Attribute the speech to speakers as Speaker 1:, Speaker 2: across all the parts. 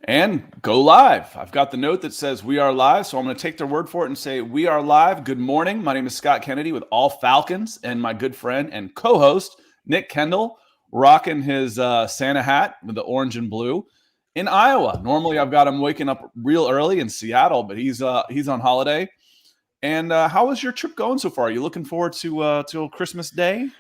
Speaker 1: And go live. I've got the note that says we are live, so I'm going to take their word for it and say we are live. Good morning. My name is Scott Kennedy with All Falcons and my good friend and co-host Nick Kendall, rocking his Santa hat with the orange and blue in Iowa. Normally, I've got him waking up real early in Seattle, but he's on holiday. And how is your trip going so far? Are you looking forward to Christmas Day?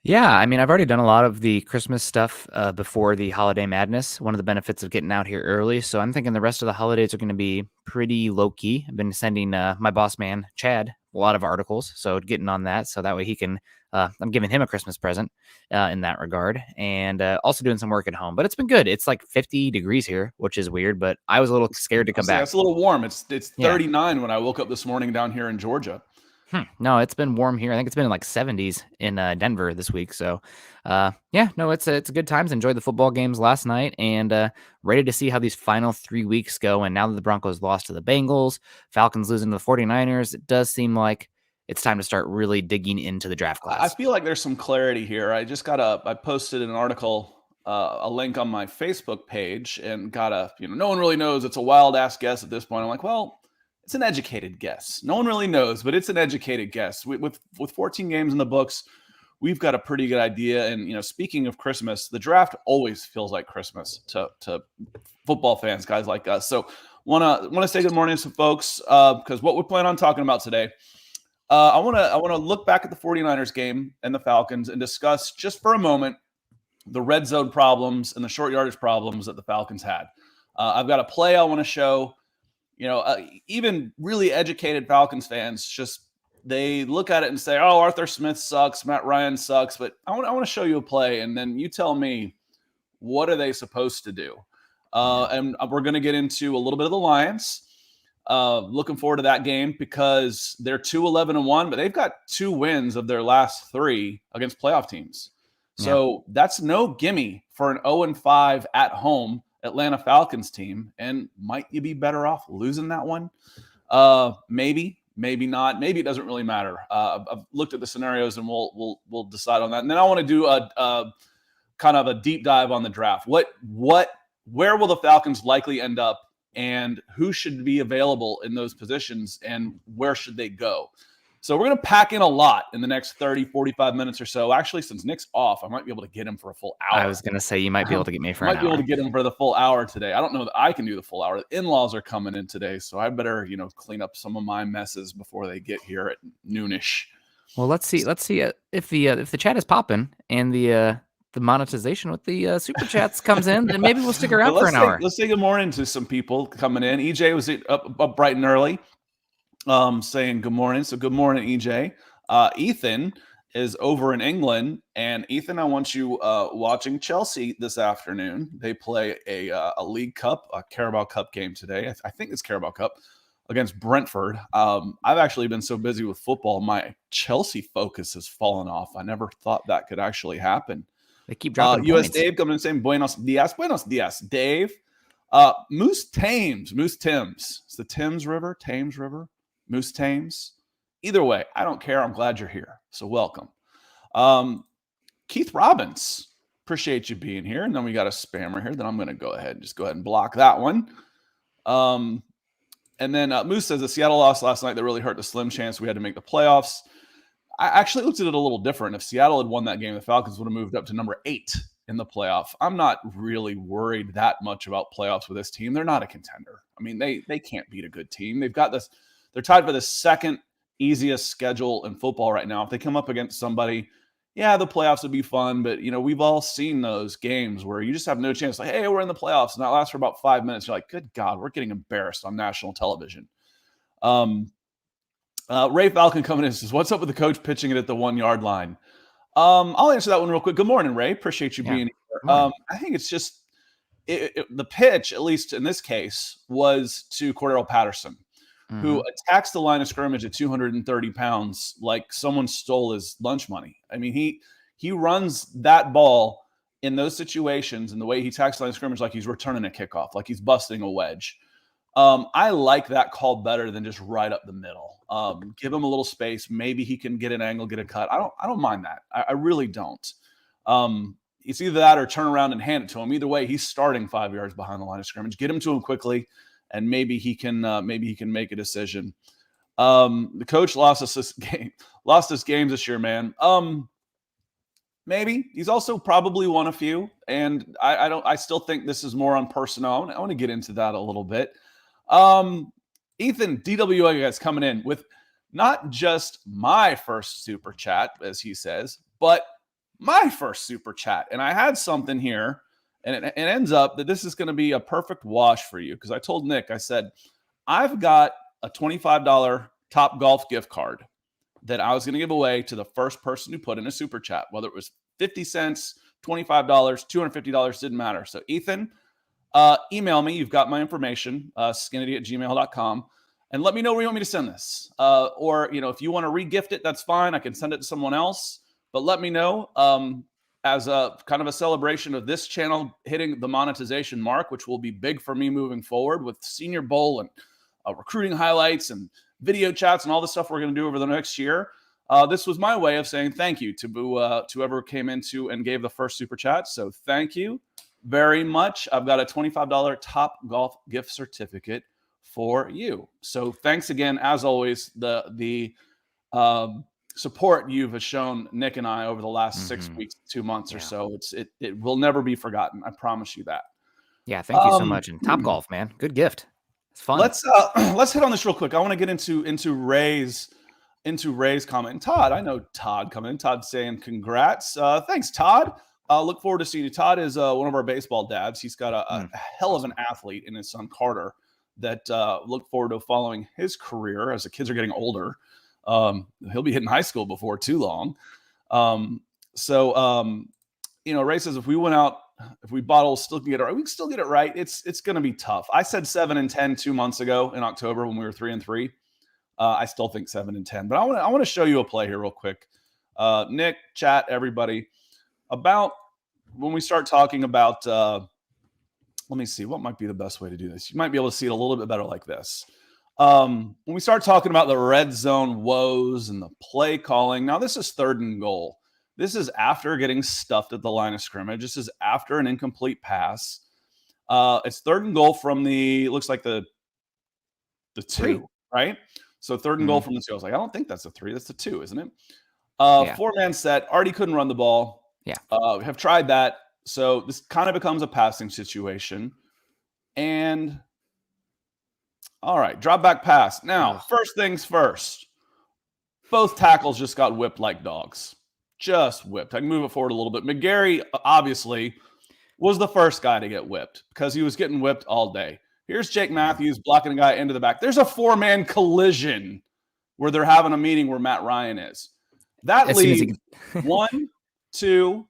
Speaker 2: Yeah, I mean, I've already done a lot of the Christmas stuff before the holiday madness. One of the benefits of getting out here early. So I'm thinking the rest of the holidays are going to be pretty low key. I've been sending my boss man, Chad, a lot of articles. So getting on that. So that way he can, I'm giving him a Christmas present in that regard. And also doing some work at home. But it's been good. It's like 50 degrees here, which is weird. But I was a little scared to
Speaker 1: I'll
Speaker 2: come
Speaker 1: say
Speaker 2: back.
Speaker 1: it's a little warm. It's
Speaker 2: Yeah.
Speaker 1: 39 when I woke up this morning down here in Georgia.
Speaker 2: No, it's been warm here. I think it's been in like 70s in Denver this week. So, yeah, no, it's a good times. Enjoyed the football games last night and ready to see how these final 3 weeks go. And now that the Broncos lost to the Bengals, Falcons losing to the 49ers, it does seem like it's time to start really digging into the draft
Speaker 1: I
Speaker 2: class.
Speaker 1: feel like there's some clarity here. I posted an article, a link on my Facebook page, and no one really knows. It's a wild ass guess at this point. I'm like, well, it's an educated guess. No one really knows, but it's an educated guess. With 14 games in the books, we've got a pretty good idea. And speaking of Christmas, the draft always feels like Christmas to football fans, guys like us. So wanna say good morning to some folks because what we plan on talking about today. I want to look back at the 49ers game and the Falcons and discuss just for a moment the red zone problems and the short yardage problems that the Falcons had. I've got a play I want to show. Even really educated Falcons fans just they look at it and say, "Oh, Arthur Smith sucks, Matt Ryan sucks." But I want to show you a play, and then you tell me what are they supposed to do. And we're going to get into a little bit of the Lions. Looking forward to that game because they're 2-11-1, but they've got 2 wins of their last 3 against playoff teams. So that's no gimme for an 0-5 at home Atlanta Falcons team. And might you be better off losing that one? Maybe not. Maybe it doesn't really matter. I've looked at the scenarios and we'll decide on that. And then I want to do a kind of a deep dive on the draft. Where will the Falcons likely end up? And who should be available in those positions and where should they go? So we're going to pack in a lot in the next 30, 45 minutes or so. Actually, since Nick's off, I might be able to get him for a full hour.
Speaker 2: I was going to say you might be able to get me for
Speaker 1: I
Speaker 2: an
Speaker 1: might be able
Speaker 2: hour.
Speaker 1: to get him for the full hour today. I don't know that I can do the full hour. The in-laws are coming in today, so I better, clean up some of my messes before they get here at noonish.
Speaker 2: Well, let's see if the chat is popping and the monetization with the super chats comes in, then maybe we'll stick around for an hour.
Speaker 1: Let's say good morning to some people coming in. EJ was up bright and early, saying good morning. So good morning, EJ. Ethan is over in England, and Ethan, I want you watching Chelsea this afternoon. They play a League Cup, a Carabao Cup game today. I think it's Carabao Cup against Brentford. I've actually been so busy with football, my Chelsea focus has fallen off. I never thought that could actually happen.
Speaker 2: They keep dropping
Speaker 1: US
Speaker 2: points.
Speaker 1: Dave coming in saying Buenos dias, Dave. Moose Thames. It's the Thames River, Moose Thames. Either way, I don't care. I'm glad you're here. So welcome. Keith Robbins, appreciate you being here. And then we got a spammer here that I'm going to go ahead and block that one. And then Moose says the Seattle loss last night that really hurt the slim chance we had to make the playoffs. I actually looked at it a little different. If Seattle had won that game, the Falcons would have moved up to number 8 in the playoff. I'm not really worried that much about playoffs with this team. They're not a contender. I mean, they can't beat a good team. They've got this. They're tied for the second easiest schedule in football right now. If they come up against somebody, yeah, the playoffs would be fun. But, we've all seen those games where you just have no chance. Like, hey, we're in the playoffs. And that lasts for about 5 minutes. You're like, good God, we're getting embarrassed on national television. Ray Falcon coming in says, what's up with the coach pitching it at the 1-yard line? I'll answer that one real quick. Good morning, Ray. Appreciate you being here. I think it's just the pitch, at least in this case, was to Cordero Patterson, who attacks the line of scrimmage at 230 pounds like someone stole his lunch money. I mean, he runs that ball in those situations and the way he attacks the line of scrimmage like he's returning a kickoff, like he's busting a wedge. I like that call better than just right up the middle. Give him a little space. Maybe he can get an angle, get a cut. I don't mind that. I really don't. it's either that or turn around and hand it to him. Either way, he's starting 5 yards behind the line of scrimmage. Get him to him quickly, and maybe he can make a decision. The coach lost this game this year, man. Maybe he's also probably won a few, and I still think this is more on personnel. I want to get into that a little bit. Ethan DWA guys coming in with not just my first super chat, as he says, but my first super chat. And I had something here, and it ends up that this is going to be a perfect wash for you, because I told Nick, I said, I've got a $25 Top Golf gift card that I was going to give away to the first person who put in a super chat, whether it was 50 cents, $25, $250, didn't matter. So Ethan, email me. You've got my information, skinity@gmail.com, and let me know where you want me to send this. Or, if you want to re-gift it, that's fine. I can send it to someone else, but let me know as a kind of a celebration of this channel hitting the monetization mark, which will be big for me moving forward with Senior Bowl and recruiting highlights and video chats and all the stuff we're going to do over the next year. This was my way of saying thank you to whoever came into and gave the first super chat. So thank you very much. I've got a $25 Top Golf gift certificate for you. So thanks again, as always, the support you've shown Nick and I over the last 6 weeks, 2 months or so. It will never be forgotten. I promise you that.
Speaker 2: Yeah, thank you so much. And Top Golf, man, good gift. It's fun.
Speaker 1: Let's hit on this real quick. I want to get into Ray's comment. And Todd, I know Todd coming in. Todd saying congrats. Thanks, Todd. Look forward to seeing you. Todd is one of our baseball dads. He's got a hell of an athlete in his son Carter that look forward to following his career as the kids are getting older. He'll be hitting high school before too long. Ray says if we bottle, still can get it right. We can still get it right. It's going to be tough. I said 7-10 2 months ago in October when we were 3-3. I still think 7-10, but I want to show you a play here real quick. Nick, chat, everybody, about when we start talking about. Let me see what might be the best way to do this. You might be able to see it a little bit better like this. When we start talking about the red zone woes and the play calling. Now this is 3rd and goal. This is after getting stuffed at the line of scrimmage. This is after an incomplete pass. It's 3rd and goal from looks like the 2, right? So 3rd and goal from the 2. I was like, I don't think that's a 3. That's a 2, isn't it? 4-man set. Already couldn't run the ball.
Speaker 2: Yeah.
Speaker 1: We have tried that. So this kind of becomes a passing situation. And all right, drop back pass. Now, first things first. Both tackles just got whipped like dogs. Just whipped. I can move it forward a little bit. McGarry, obviously, was the first guy to get whipped because he was getting whipped all day. Here's Jake Matthews blocking a guy into the back. There's a 4-man collision where they're having a meeting where Matt Ryan is. That leaves 1, 2,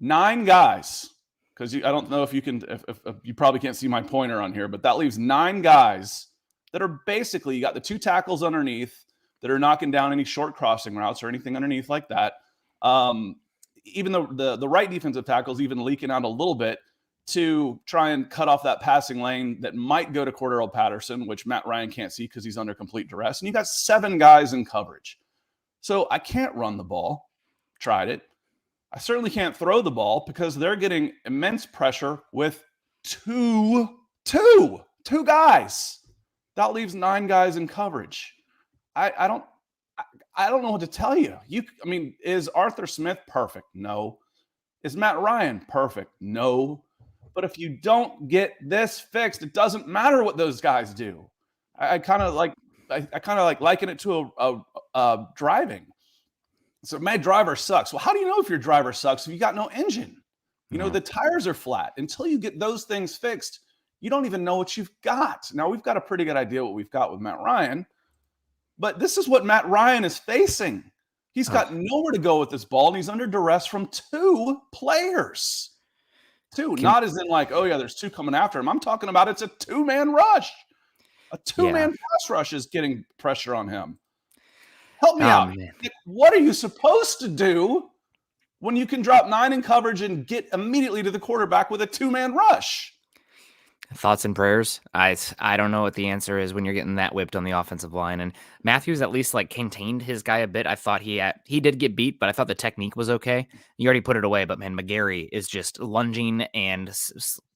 Speaker 1: 9 guys. Because I don't know if you can, if you probably can't see my pointer on here, but that leaves 9 guys that are basically, you got the 2 tackles underneath that are knocking down any short crossing routes or anything underneath like that. Even the right defensive tackles even leaking out a little bit to try and cut off that passing lane that might go to Cordero Patterson, which Matt Ryan can't see because he's under complete duress. And you got 7 guys in coverage. So I can't run the ball. Tried it. I certainly can't throw the ball because they're getting immense pressure with two guys. That leaves 9 guys in coverage. I don't know what to tell you. Is Arthur Smith perfect? No. Is Matt Ryan perfect? No. But if you don't get this fixed, it doesn't matter what those guys do. I kind of liken it to a driving. So my driver sucks. Well, how do you know if your driver sucks if you got no engine? The tires are flat. Until you get those things fixed, you don't even know what you've got. Now, we've got a pretty good idea what we've got with Matt Ryan, but this is what Matt Ryan is facing. He's got nowhere to go with this ball, and he's under duress from 2 players. 2, not as in like, oh, yeah, there's 2 coming after him. I'm talking about it's a 2-man rush. A 2-man pass rush is getting pressure on him. Help me out. Nick, what are you supposed to do when you can drop 9 in coverage and get immediately to the quarterback with a 2-man rush?
Speaker 2: Thoughts and prayers? I don't know what the answer is when you're getting that whipped on the offensive line. And Matthews at least like contained his guy a bit. I thought he did get beat, but I thought the technique was okay. You already put it away, but man, McGarry is just lunging and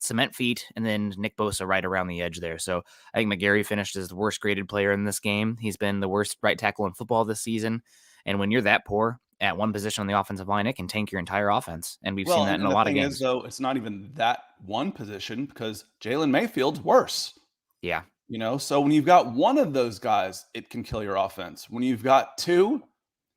Speaker 2: cement feet, and then Nick Bosa right around the edge there. So I think McGarry finished as the worst graded player in this game. He's been the worst right tackle in football this season. And when you're that poor at one position on the offensive line, it can tank your entire offense. And we've seen
Speaker 1: Well,
Speaker 2: that in
Speaker 1: and
Speaker 2: a
Speaker 1: the
Speaker 2: lot of
Speaker 1: thing is,
Speaker 2: games.
Speaker 1: though, it's not even that one position because Jalen Mayfield's worse.
Speaker 2: Yeah.
Speaker 1: So when you've got one of those guys, it can kill your offense. When you've got two,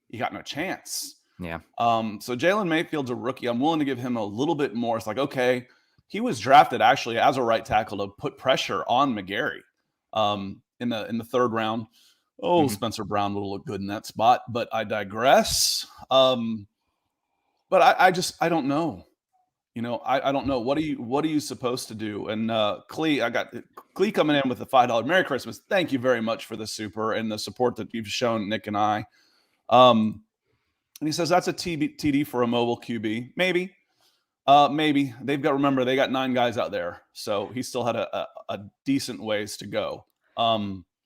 Speaker 1: you got no chance.
Speaker 2: Yeah.
Speaker 1: So Jalen Mayfield's a rookie. I'm willing to give him a little bit more. It's like, okay, he was drafted actually as a right tackle to put pressure on McGarry in the third round. Oh, Spencer Brown will look good in that spot, but I digress. But I don't know. I don't know. What are you supposed to do? And Clee, I got Clee coming in with a $5 Merry Christmas. Thank you very much for the super and the support that you've shown Nick and I. And he says that's a TD for a mobile QB. Maybe. Maybe. Remember, they got 9 guys out there. So he still had a decent ways to go.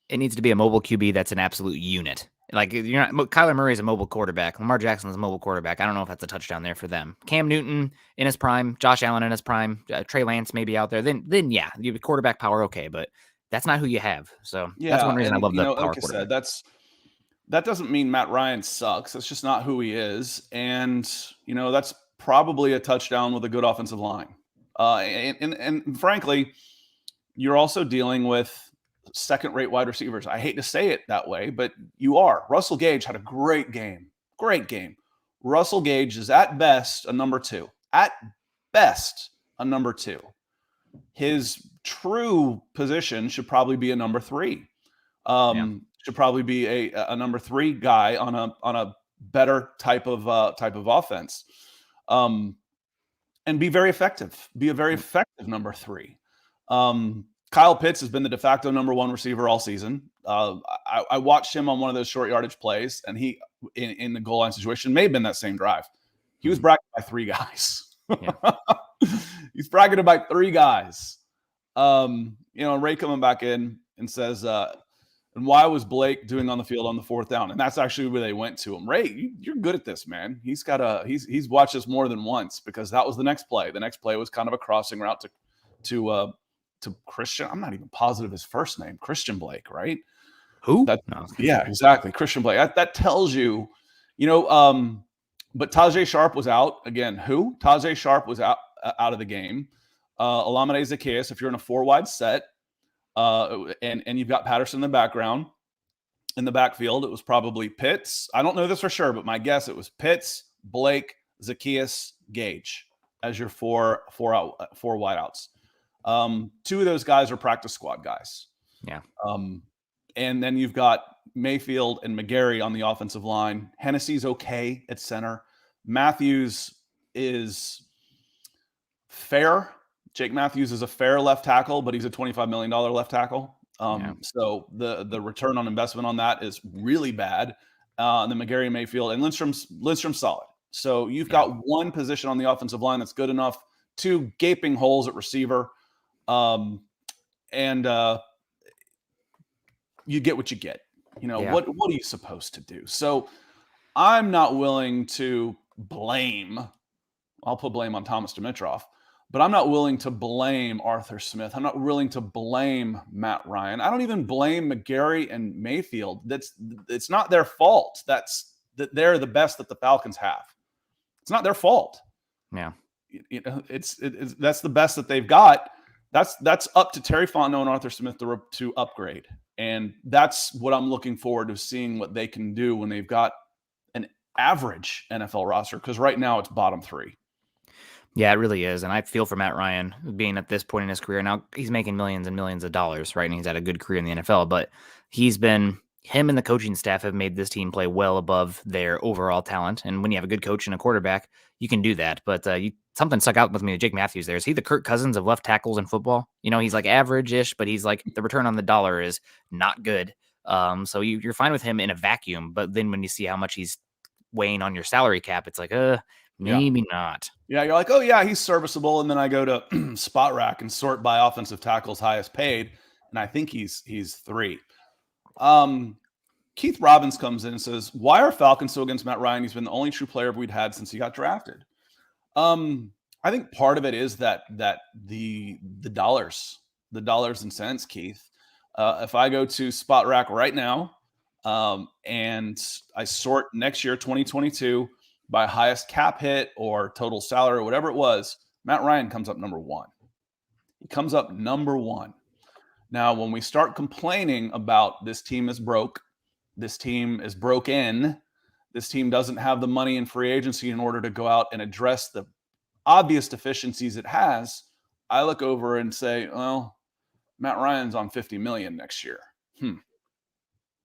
Speaker 2: It needs to be a mobile QB that's an absolute unit. Like you're not. Kyler Murray is a mobile quarterback. Lamar Jackson is a mobile quarterback. I don't know if that's a touchdown there for them. Cam Newton in his prime, Josh Allen in his prime, Trey Lance maybe out there. Then yeah, you have quarterback power, okay, but that's not who you have. So that's one reason I love the power
Speaker 1: like I
Speaker 2: quarterback.
Speaker 1: said, that doesn't mean Matt Ryan sucks. That's just not who he is, and that's probably a touchdown with a good offensive line. And frankly, you're also dealing with second-rate wide receivers. I hate to say it that way, but you are. Russell Gage had a great game. Great game. Russell Gage is at best a number 2. At best a number 2. His true position should probably be a number 3. Should probably be a number 3 guy on a better type of offense. And be very effective. Be a very effective number 3. Kyle Pitts has been the de facto number 1 receiver all season. I watched him on one of those short yardage plays, and he, in the goal line situation, may have been that same drive. He was bracketed by 3 guys. Yeah. He's bracketed by 3 guys. Ray coming back in and says, and why was Blake doing on the field on the 4th down? And that's actually where they went to him. Ray, you're good at this, man. He's watched this more than once because that was the next play. The next play was kind of a crossing route to Christian. I'm not even positive his first name, Christian Blake, right?
Speaker 2: Who?
Speaker 1: No. Yeah, exactly. Christian Blake. That tells you, but Tajay Sharp was out again. Who? Tajay Sharp was out of the game. Olamide Zacchaeus, if you're in a 4-wide set, and you've got Patterson in the background, in the backfield, it was probably Pitts. I don't know this for sure, but my guess it was Pitts, Blake, Zacchaeus, Gage as your four wideouts. 2 of those guys are practice squad guys.
Speaker 2: Yeah.
Speaker 1: And then you've got Mayfield and McGarry on the offensive line. Hennessy's okay at center. Matthews is fair. Jake Matthews is a fair left tackle, but he's a $25 million left tackle. So the return on investment on that is really bad. And then McGarry, Mayfield, and Lindstrom's solid. So you've got one position on the offensive line that's good enough, 2 gaping holes at receiver. And you get what you get. What are you supposed to do? So I'm not willing to blame. I'll put blame on Thomas Dimitroff, but I'm not willing to blame Arthur Smith. I'm not willing to blame Matt Ryan. I don't even blame McGarry and Mayfield. It's not their fault. That they're the best that the Falcons have. It's not their fault.
Speaker 2: Yeah.
Speaker 1: It's that's the best that they've got. That's up to Terry Fontenot and Arthur Smith to upgrade. And that's what I'm looking forward to seeing what they can do when they've got an average NFL roster. Because right now it's bottom 3.
Speaker 2: Yeah, it really is. And I feel for Matt Ryan being at this point in his career. Now he's making millions and millions of dollars, right? And he's had a good career in the NFL, but him and the coaching staff have made this team play well above their overall talent. And when you have a good coach and a quarterback, you can do that. But something stuck out with me with Jake Matthews there. Is he the Kirk Cousins of left tackles in football? He's like average-ish, but he's like the return on the dollar is not good. So you're fine with him in a vacuum. But then when you see how much he's weighing on your salary cap, it's like, Maybe not.
Speaker 1: Yeah, you're like, oh yeah, he's serviceable, and then I go to Spot Rack and sort by offensive tackles highest paid, and I think he's 3. Keith Robbins comes in and says, "Why are Falcons so against Matt Ryan? He's been the only true player we'd had since he got drafted." I think part of it is that the dollars and cents, Keith. If I go to Spot Rack right now, and I sort next year 2022 by highest cap hit or total salary or whatever it was, Matt Ryan comes up number 1. He comes up number 1. Now, when we start complaining about this team is broke, this team is broken, this team doesn't have the money in free agency in order to go out and address the obvious deficiencies it has, I look over and say, well, Matt Ryan's on 50 million next year.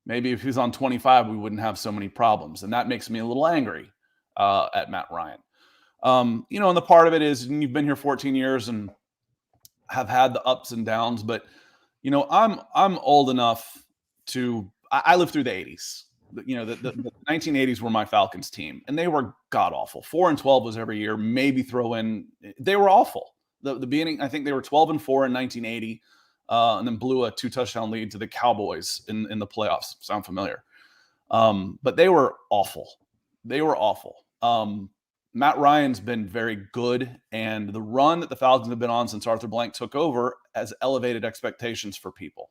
Speaker 1: Maybe if he's on 25, we wouldn't have so many problems. And that makes me a little angry at Matt Ryan. And the part of it is you've been here 14 years and have had the ups and downs, but I'm old enough to I lived through the 80s. The 1980s were my Falcons team, and they were god awful. 4-12 was every year. Maybe throw in they were awful. The beginning, I think they were 12-4 in 1980, and then blew a 2-touchdown lead to the Cowboys in the playoffs. Sound familiar? But they were awful. They were awful. Matt Ryan's been very good, and the run that the Falcons have been on since Arthur Blank took over has elevated expectations for people.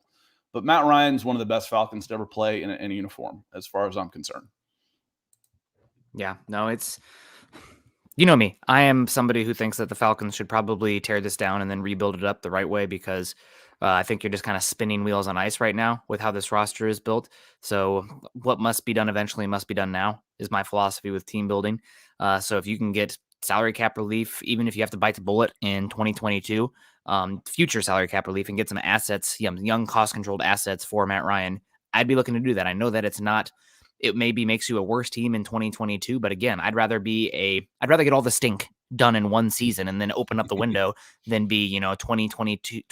Speaker 1: But Matt Ryan's one of the best Falcons to ever play in a uniform, as far as I'm concerned.
Speaker 2: Yeah, no, it's, me. I am somebody who thinks that the Falcons should probably tear this down and then rebuild it up the right way, because I think you're just kind of spinning wheels on ice right now with how this roster is built. So what must be done eventually must be done now is my philosophy with team building. So if you can get salary cap relief, even if you have to bite the bullet in 2022, future salary cap relief, and get some assets, young cost-controlled assets for Matt Ryan, I'd be looking to do that. I know that it maybe makes you a worse team in 2022, but again, I'd rather get all the stink done in one season and then open up the window than be, 2022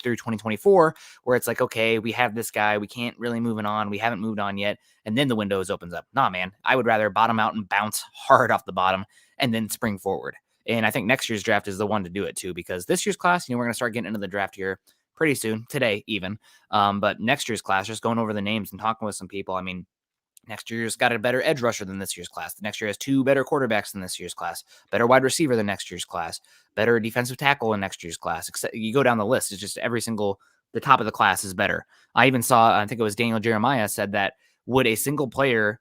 Speaker 2: through 2024, where it's like, okay, we have this guy, we can't really move on. We haven't moved on yet. And then the windows opens up. Nah, man, I would rather bottom out and bounce hard off the bottom and then spring forward. And I think next year's draft is the one to do it too, because this year's class, we're going to start getting into the draft here pretty soon, today even. But next year's class, just going over the names and talking with some people, I mean, next year's got a better edge rusher than this year's class. The next year has 2 better quarterbacks than this year's class, better wide receiver than next year's class, better defensive tackle in next year's class. Except you go down the list, it's just the top of the class is better. I even saw, I think it was Daniel Jeremiah said that would a single player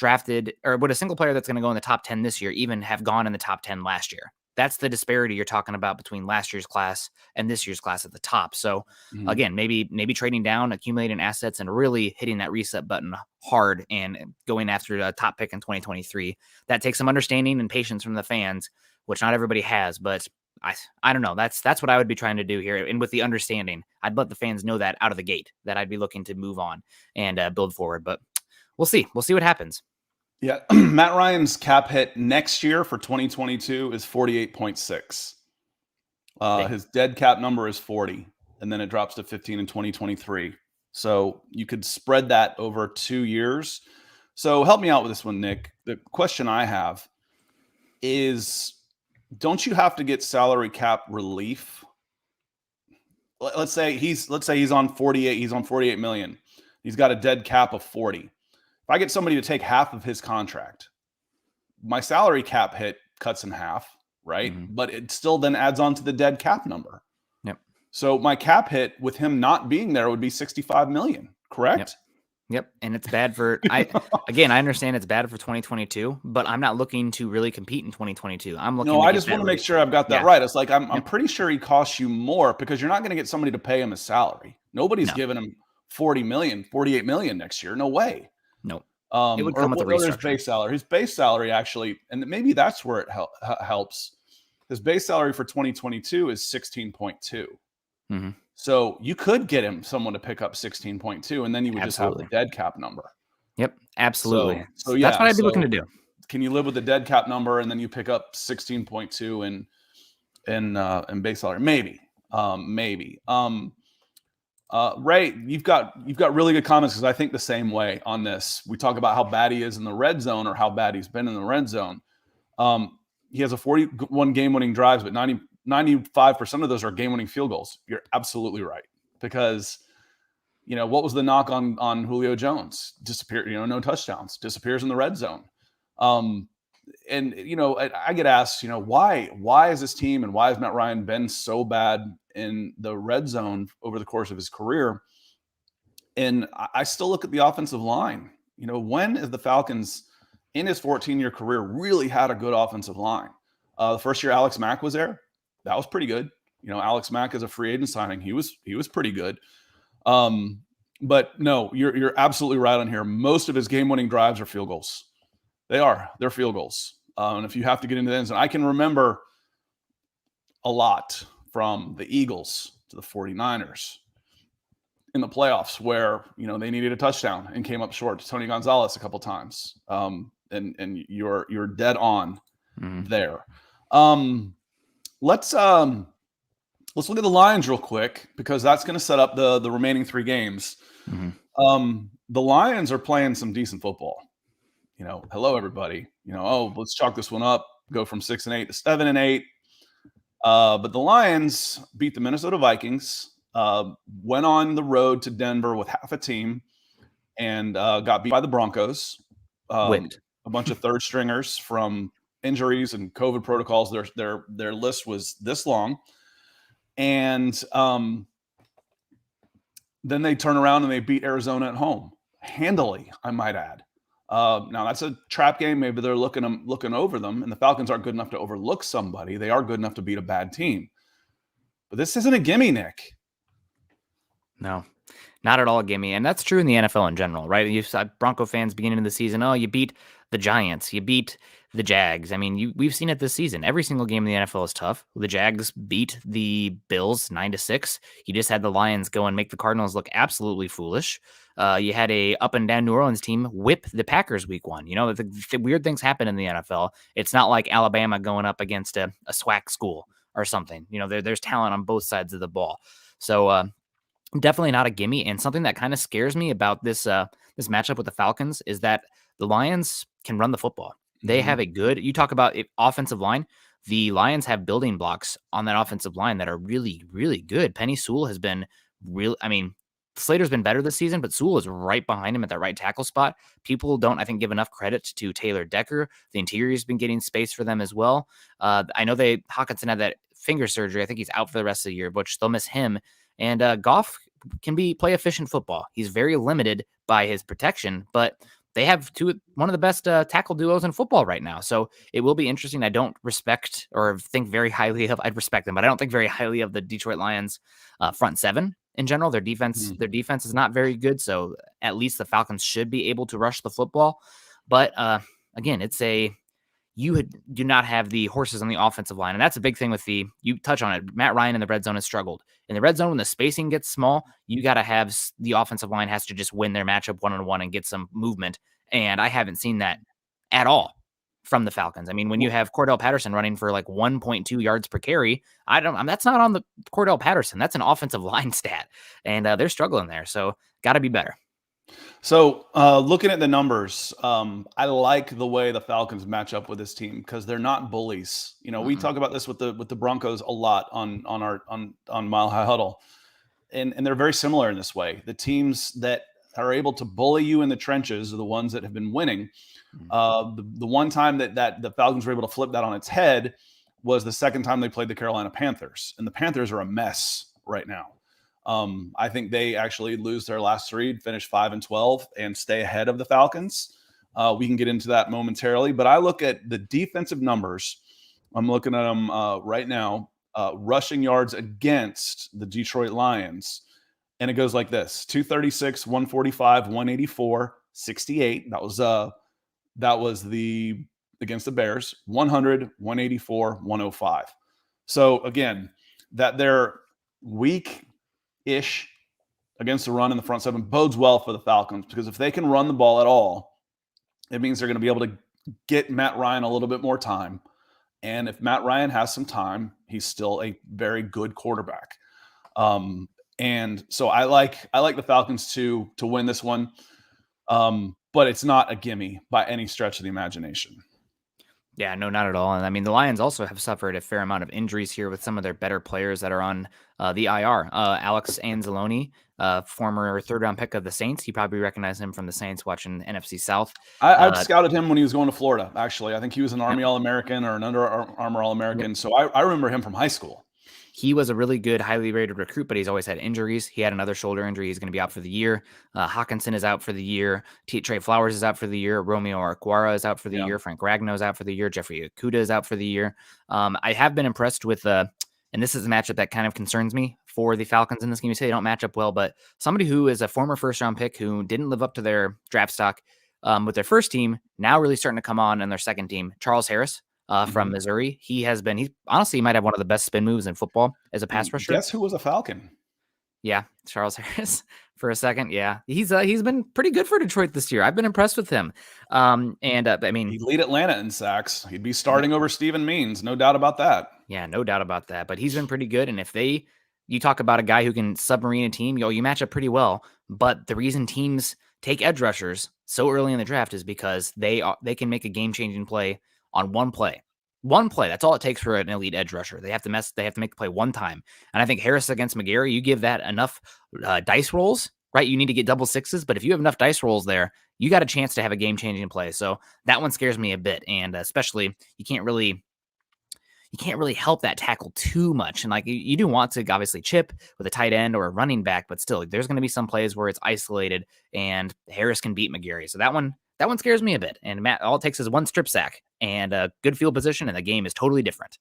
Speaker 2: that's going to go in the top 10 this year even have gone in the top 10 last year? That's the disparity you're talking about between last year's class and this year's class at the top. So again, maybe trading down, accumulating assets, and really hitting that reset button hard and going after a top pick in 2023. That takes some understanding and patience from the fans, which not everybody has, but I don't know. That's what I would be trying to do here. And with the understanding, I'd let the fans know that out of the gate, that I'd be looking to move on and build forward. But we'll see. We'll see what happens.
Speaker 1: Yeah, Matt Ryan's cap hit next year for 2022 is 48.6. His dead cap number is 40, and then it drops to 15 in 2023. So you could spread that over 2 years. So help me out with this one, Nick. The question I have is, don't you have to get salary cap relief? Let's say he's on 48. He's on 48 million. He's got a dead cap of 40. If I get somebody to take half of his contract, my salary cap hit cuts in half, right? Mm-hmm. But it still then adds on to the dead cap number.
Speaker 2: Yep.
Speaker 1: So my cap hit with him not being there would be 65 million, correct?
Speaker 2: Yep. And it's bad for, I understand it's bad for 2022, but I'm not looking to really compete in 2022. I'm looking.
Speaker 1: No, I just want to make sure I've got that right. It's like, I'm pretty sure he costs you more, because you're not going to get somebody to pay him his salary. Nobody's giving him 48 million next year. No way.
Speaker 2: No, it would come with a restructure.
Speaker 1: His base salary. His base salary actually, and maybe that's where it helps. His base salary for 2022 is 16.2.
Speaker 2: Mm-hmm.
Speaker 1: So you could get him someone to pick up 16.2, and then you would just have the dead cap number.
Speaker 2: Yep, absolutely.
Speaker 1: So yeah,
Speaker 2: that's what I'd be looking to do.
Speaker 1: Can you live with the dead cap number, and then you pick up 16.2 in base salary? Maybe. Ray, you've got really good comments, because I think the same way on this. We talk about how bad he is in the red zone, or how bad he's been in the red zone. he has a 41 game-winning drives, but 95% of those are game-winning field goals. You're absolutely right, because what was the knock on Julio Jones? Disappear, no touchdowns, disappears in the red zone. And I get asked, why is this team and why has Matt Ryan been so bad in the red zone over the course of his career? And I still look at the offensive line. When has the Falcons in his 14-year career really had a good offensive line? The first year Alex Mack was there, that was pretty good. Alex Mack is a free agent signing. He was pretty good. But no, you're absolutely right on here. Most of his game-winning drives are field goals. They're field goals. And if you have to get into the end zone, I can remember a lot from the Eagles to the 49ers in the playoffs where, they needed a touchdown and came up short to Tony Gonzalez a couple times. And you're dead on there. Let's look at the Lions real quick, because that's going to set up the remaining 3 games. The Lions are playing some decent football. Hello everybody. Let's chalk this one up. Go from 6-8 to 7-8. But the Lions beat the Minnesota Vikings. Went on the road to Denver with half a team and got beat by the Broncos. A bunch of third stringers from injuries and COVID protocols. Their list was this long. And then they turn around and they beat Arizona at home handily, I might add. Now that's a trap game. Maybe they're looking over them, and the Falcons aren't good enough to overlook somebody. They are good enough to beat a bad team. But this isn't a gimme, Nick.
Speaker 2: No, not at all a gimme. And that's true in the NFL in general, right? You saw Bronco fans beginning of the season, you beat the Giants, you beat the Jags. I mean, we've seen it this season. Every single game in the NFL is tough. The Jags beat the Bills 9-6. You just had the Lions go and make the Cardinals look absolutely foolish. You had a up and down New Orleans team whip the Packers week 1. The weird things happen in the NFL. It's not like Alabama going up against a SWAC school or something. There's talent on both sides of the ball. So definitely not a gimme. And something that kind of scares me about this matchup with the Falcons is that the Lions can run the football. They have a good, you talk about offensive line. The Lions have building blocks on that offensive line that are really, really good. Penny Sewell has been Slater's been better this season, but Sewell is right behind him at that right tackle spot. People don't, I think, give enough credit to Taylor Decker. The interior has been getting space for them as well. I know Hawkinson had that finger surgery. I think he's out for the rest of the year, which they'll miss him. And Goff can play efficient football. He's very limited by his protection, but they have one of the best tackle duos in football right now. So it will be interesting. I don't respect or think very highly of, I'd respect them, but I don't think very highly of the Detroit Lions front 7 in general. Their defense is not very good. So at least the Falcons should be able to rush the football. But again, you do not have the horses on the offensive line. And that's a big thing you touch on it. Matt Ryan in the red zone has struggled. In the red zone, when the spacing gets small, you got to have the offensive line has to just win their matchup one-on-one and get some movement. And I haven't seen that at all from the Falcons. I mean, when you have Cordero Patterson running for like 1.2 yards per carry, that's not on the Cordero Patterson. That's an offensive line stat. And they're struggling there. So got to be better.
Speaker 1: So looking at the numbers, I like the way the Falcons match up with this team because they're not bullies. We talk about this with the Broncos a lot on Mile High Huddle, and they're very similar in this way. The teams that are able to bully you in the trenches are the ones that have been winning. The one time that the Falcons were able to flip that on its head was the second time they played the Carolina Panthers, and the Panthers are a mess right now. I think they actually lose their last 3, finish 5-12, and stay ahead of the Falcons. We can get into that momentarily, but I look at the defensive numbers. I'm looking at them right now. Rushing yards against the Detroit Lions, and it goes like this: 236, 145, 184, 68. That was the against the Bears. 100, 184, 105. So again, that they're weak-ish against the run in the front 7 bodes well for the Falcons, because if they can run the ball at all, it means they're going to be able to get Matt Ryan a little bit more time. And if Matt Ryan has some time, he's still a very good quarterback. And so I like the Falcons to win this one. But it's not a gimme by any stretch of the imagination.
Speaker 2: Yeah, no, not at all. And I mean, the Lions also have suffered a fair amount of injuries here with some of their better players that are on the IR. Alex Anzaloni, former third-round pick of the Saints. You probably recognize him from the Saints watching NFC South.
Speaker 1: I've
Speaker 2: Uh,
Speaker 1: scouted him when he was going to Florida, actually. I think he was an
Speaker 2: yep,
Speaker 1: Army All-American or an Under Armour
Speaker 2: yep.
Speaker 1: All-American. So I remember him from high school.
Speaker 2: He was a really good, highly rated recruit, but he's always had injuries. He had another shoulder injury. He's going to be out for the year. Hawkinson is out for the year. Trey Flowers is out for the year. Romeo Arquara is out for the
Speaker 1: Yeah.
Speaker 2: year. Frank Ragnow is out for the year. Jeffrey Okuda is out for the year. I have been impressed with, and this is a matchup that kind of concerns me for the Falcons in this game. You say they don't match up well, but somebody who is a former first-round pick who didn't live up to their draft stock with their first team, now really starting to come on in their second team, Charles Harris. From Missouri. He honestly, he might have one of the best spin moves in football as a pass rusher.
Speaker 1: Guess who was a Falcon?
Speaker 2: Yeah, Charles Harris for a second. Yeah, he's been pretty good for Detroit this year. I've been impressed with him. I mean,
Speaker 1: He'd lead Atlanta in sacks. He'd be starting over Steven Means, no doubt about that.
Speaker 2: yeah, no doubt about that. But he's been pretty good. And if you talk about a guy who can submarine a team, you match up pretty well. But the reason teams take edge rushers so early in the draft is because they can make a game changing play on one play. One play. That's all it takes for an elite edge rusher. They have to make the play one time. And I think Harris against McGarry, you give that enough dice rolls, right? You need to get double sixes, but if you have enough dice rolls there, you got a chance to have a game changing play. So that one scares me a bit, and especially you can't really help that tackle too much. And like you do want to obviously chip with a tight end or a running back, but still there's going to be some plays where it's isolated and Harris can beat McGarry. So that one scares me a bit. And Matt, all it takes is one strip sack and a good field position, and the game is totally different.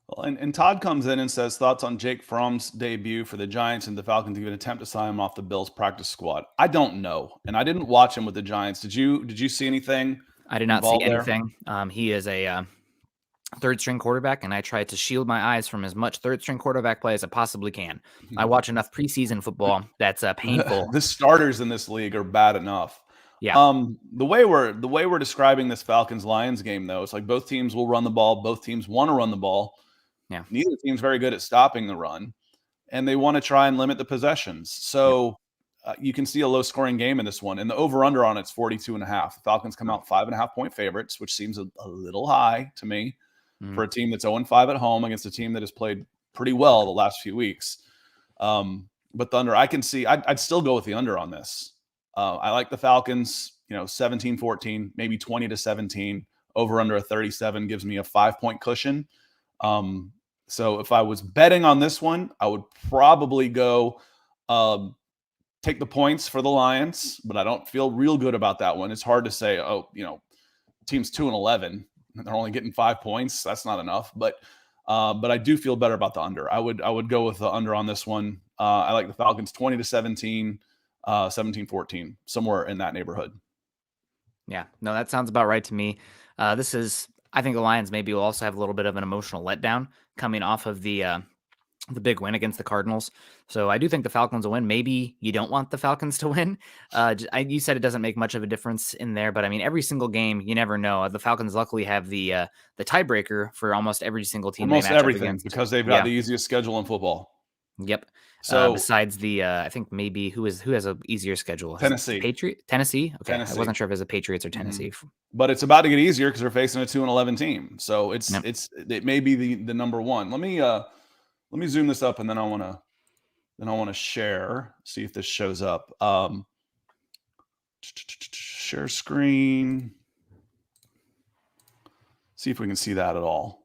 Speaker 1: Well, and Todd comes in and says thoughts on Jake Fromm's debut for the Giants and the Falcons even attempt to sign him off the Bills practice squad. I don't know, and I didn't watch him with the Giants. Did you see anything?
Speaker 2: I did not see anything. He is a third string quarterback, and I try to shield my eyes from as much third string quarterback play as I possibly can. I watch enough preseason football that's painful.
Speaker 1: The starters in this league are bad enough.
Speaker 2: Yeah.
Speaker 1: The way we're describing this Falcons Lions game, though, it's like both teams will run the ball. Both teams want to run the ball.
Speaker 2: Yeah.
Speaker 1: Neither team's very good at stopping the run, and they want to try and limit the possessions. So you can see a low scoring game in this one, and the over under on it's 42.5. The Falcons come out 5.5 point favorites, which seems a little high to me for a team that's 0-5 at home against a team that has played pretty well the last few weeks. But the under, I can see, I'd still go with the under on this. I like the Falcons, 17-14, maybe 20-17. Over under a 37 gives me a 5-point cushion. So if I was betting on this one, I would probably go take the points for the Lions, but I don't feel real good about that one. It's hard to say, team's 2-11. They're only getting 5 points. That's not enough, but I do feel better about the under. I would go with the under on this one. I like the Falcons 20-17, 17-14, somewhere in that neighborhood.
Speaker 2: Yeah, no, that sounds about right to me. I think the Lions maybe will also have a little bit of an emotional letdown coming off of the big win against the Cardinals. So I do think the Falcons will win. Maybe you don't want the Falcons to win. You said it doesn't make much of a difference in there, but I mean, every single game, you never know. The Falcons luckily have the tiebreaker for almost every single team.
Speaker 1: Almost
Speaker 2: they match
Speaker 1: everything,
Speaker 2: up against.
Speaker 1: because they've got the easiest schedule in football.
Speaker 2: Yep.
Speaker 1: So
Speaker 2: besides the, I think maybe who has an easier schedule?
Speaker 1: Tennessee.
Speaker 2: Tennessee. Okay,
Speaker 1: Tennessee.
Speaker 2: I wasn't sure if it was the Patriots or Tennessee.
Speaker 1: But it's about to get easier because they're facing a 2-11 team. So it may be the number one. Let me zoom this up, and then I want to share. See if this shows up. Share screen. See if we can see that at all.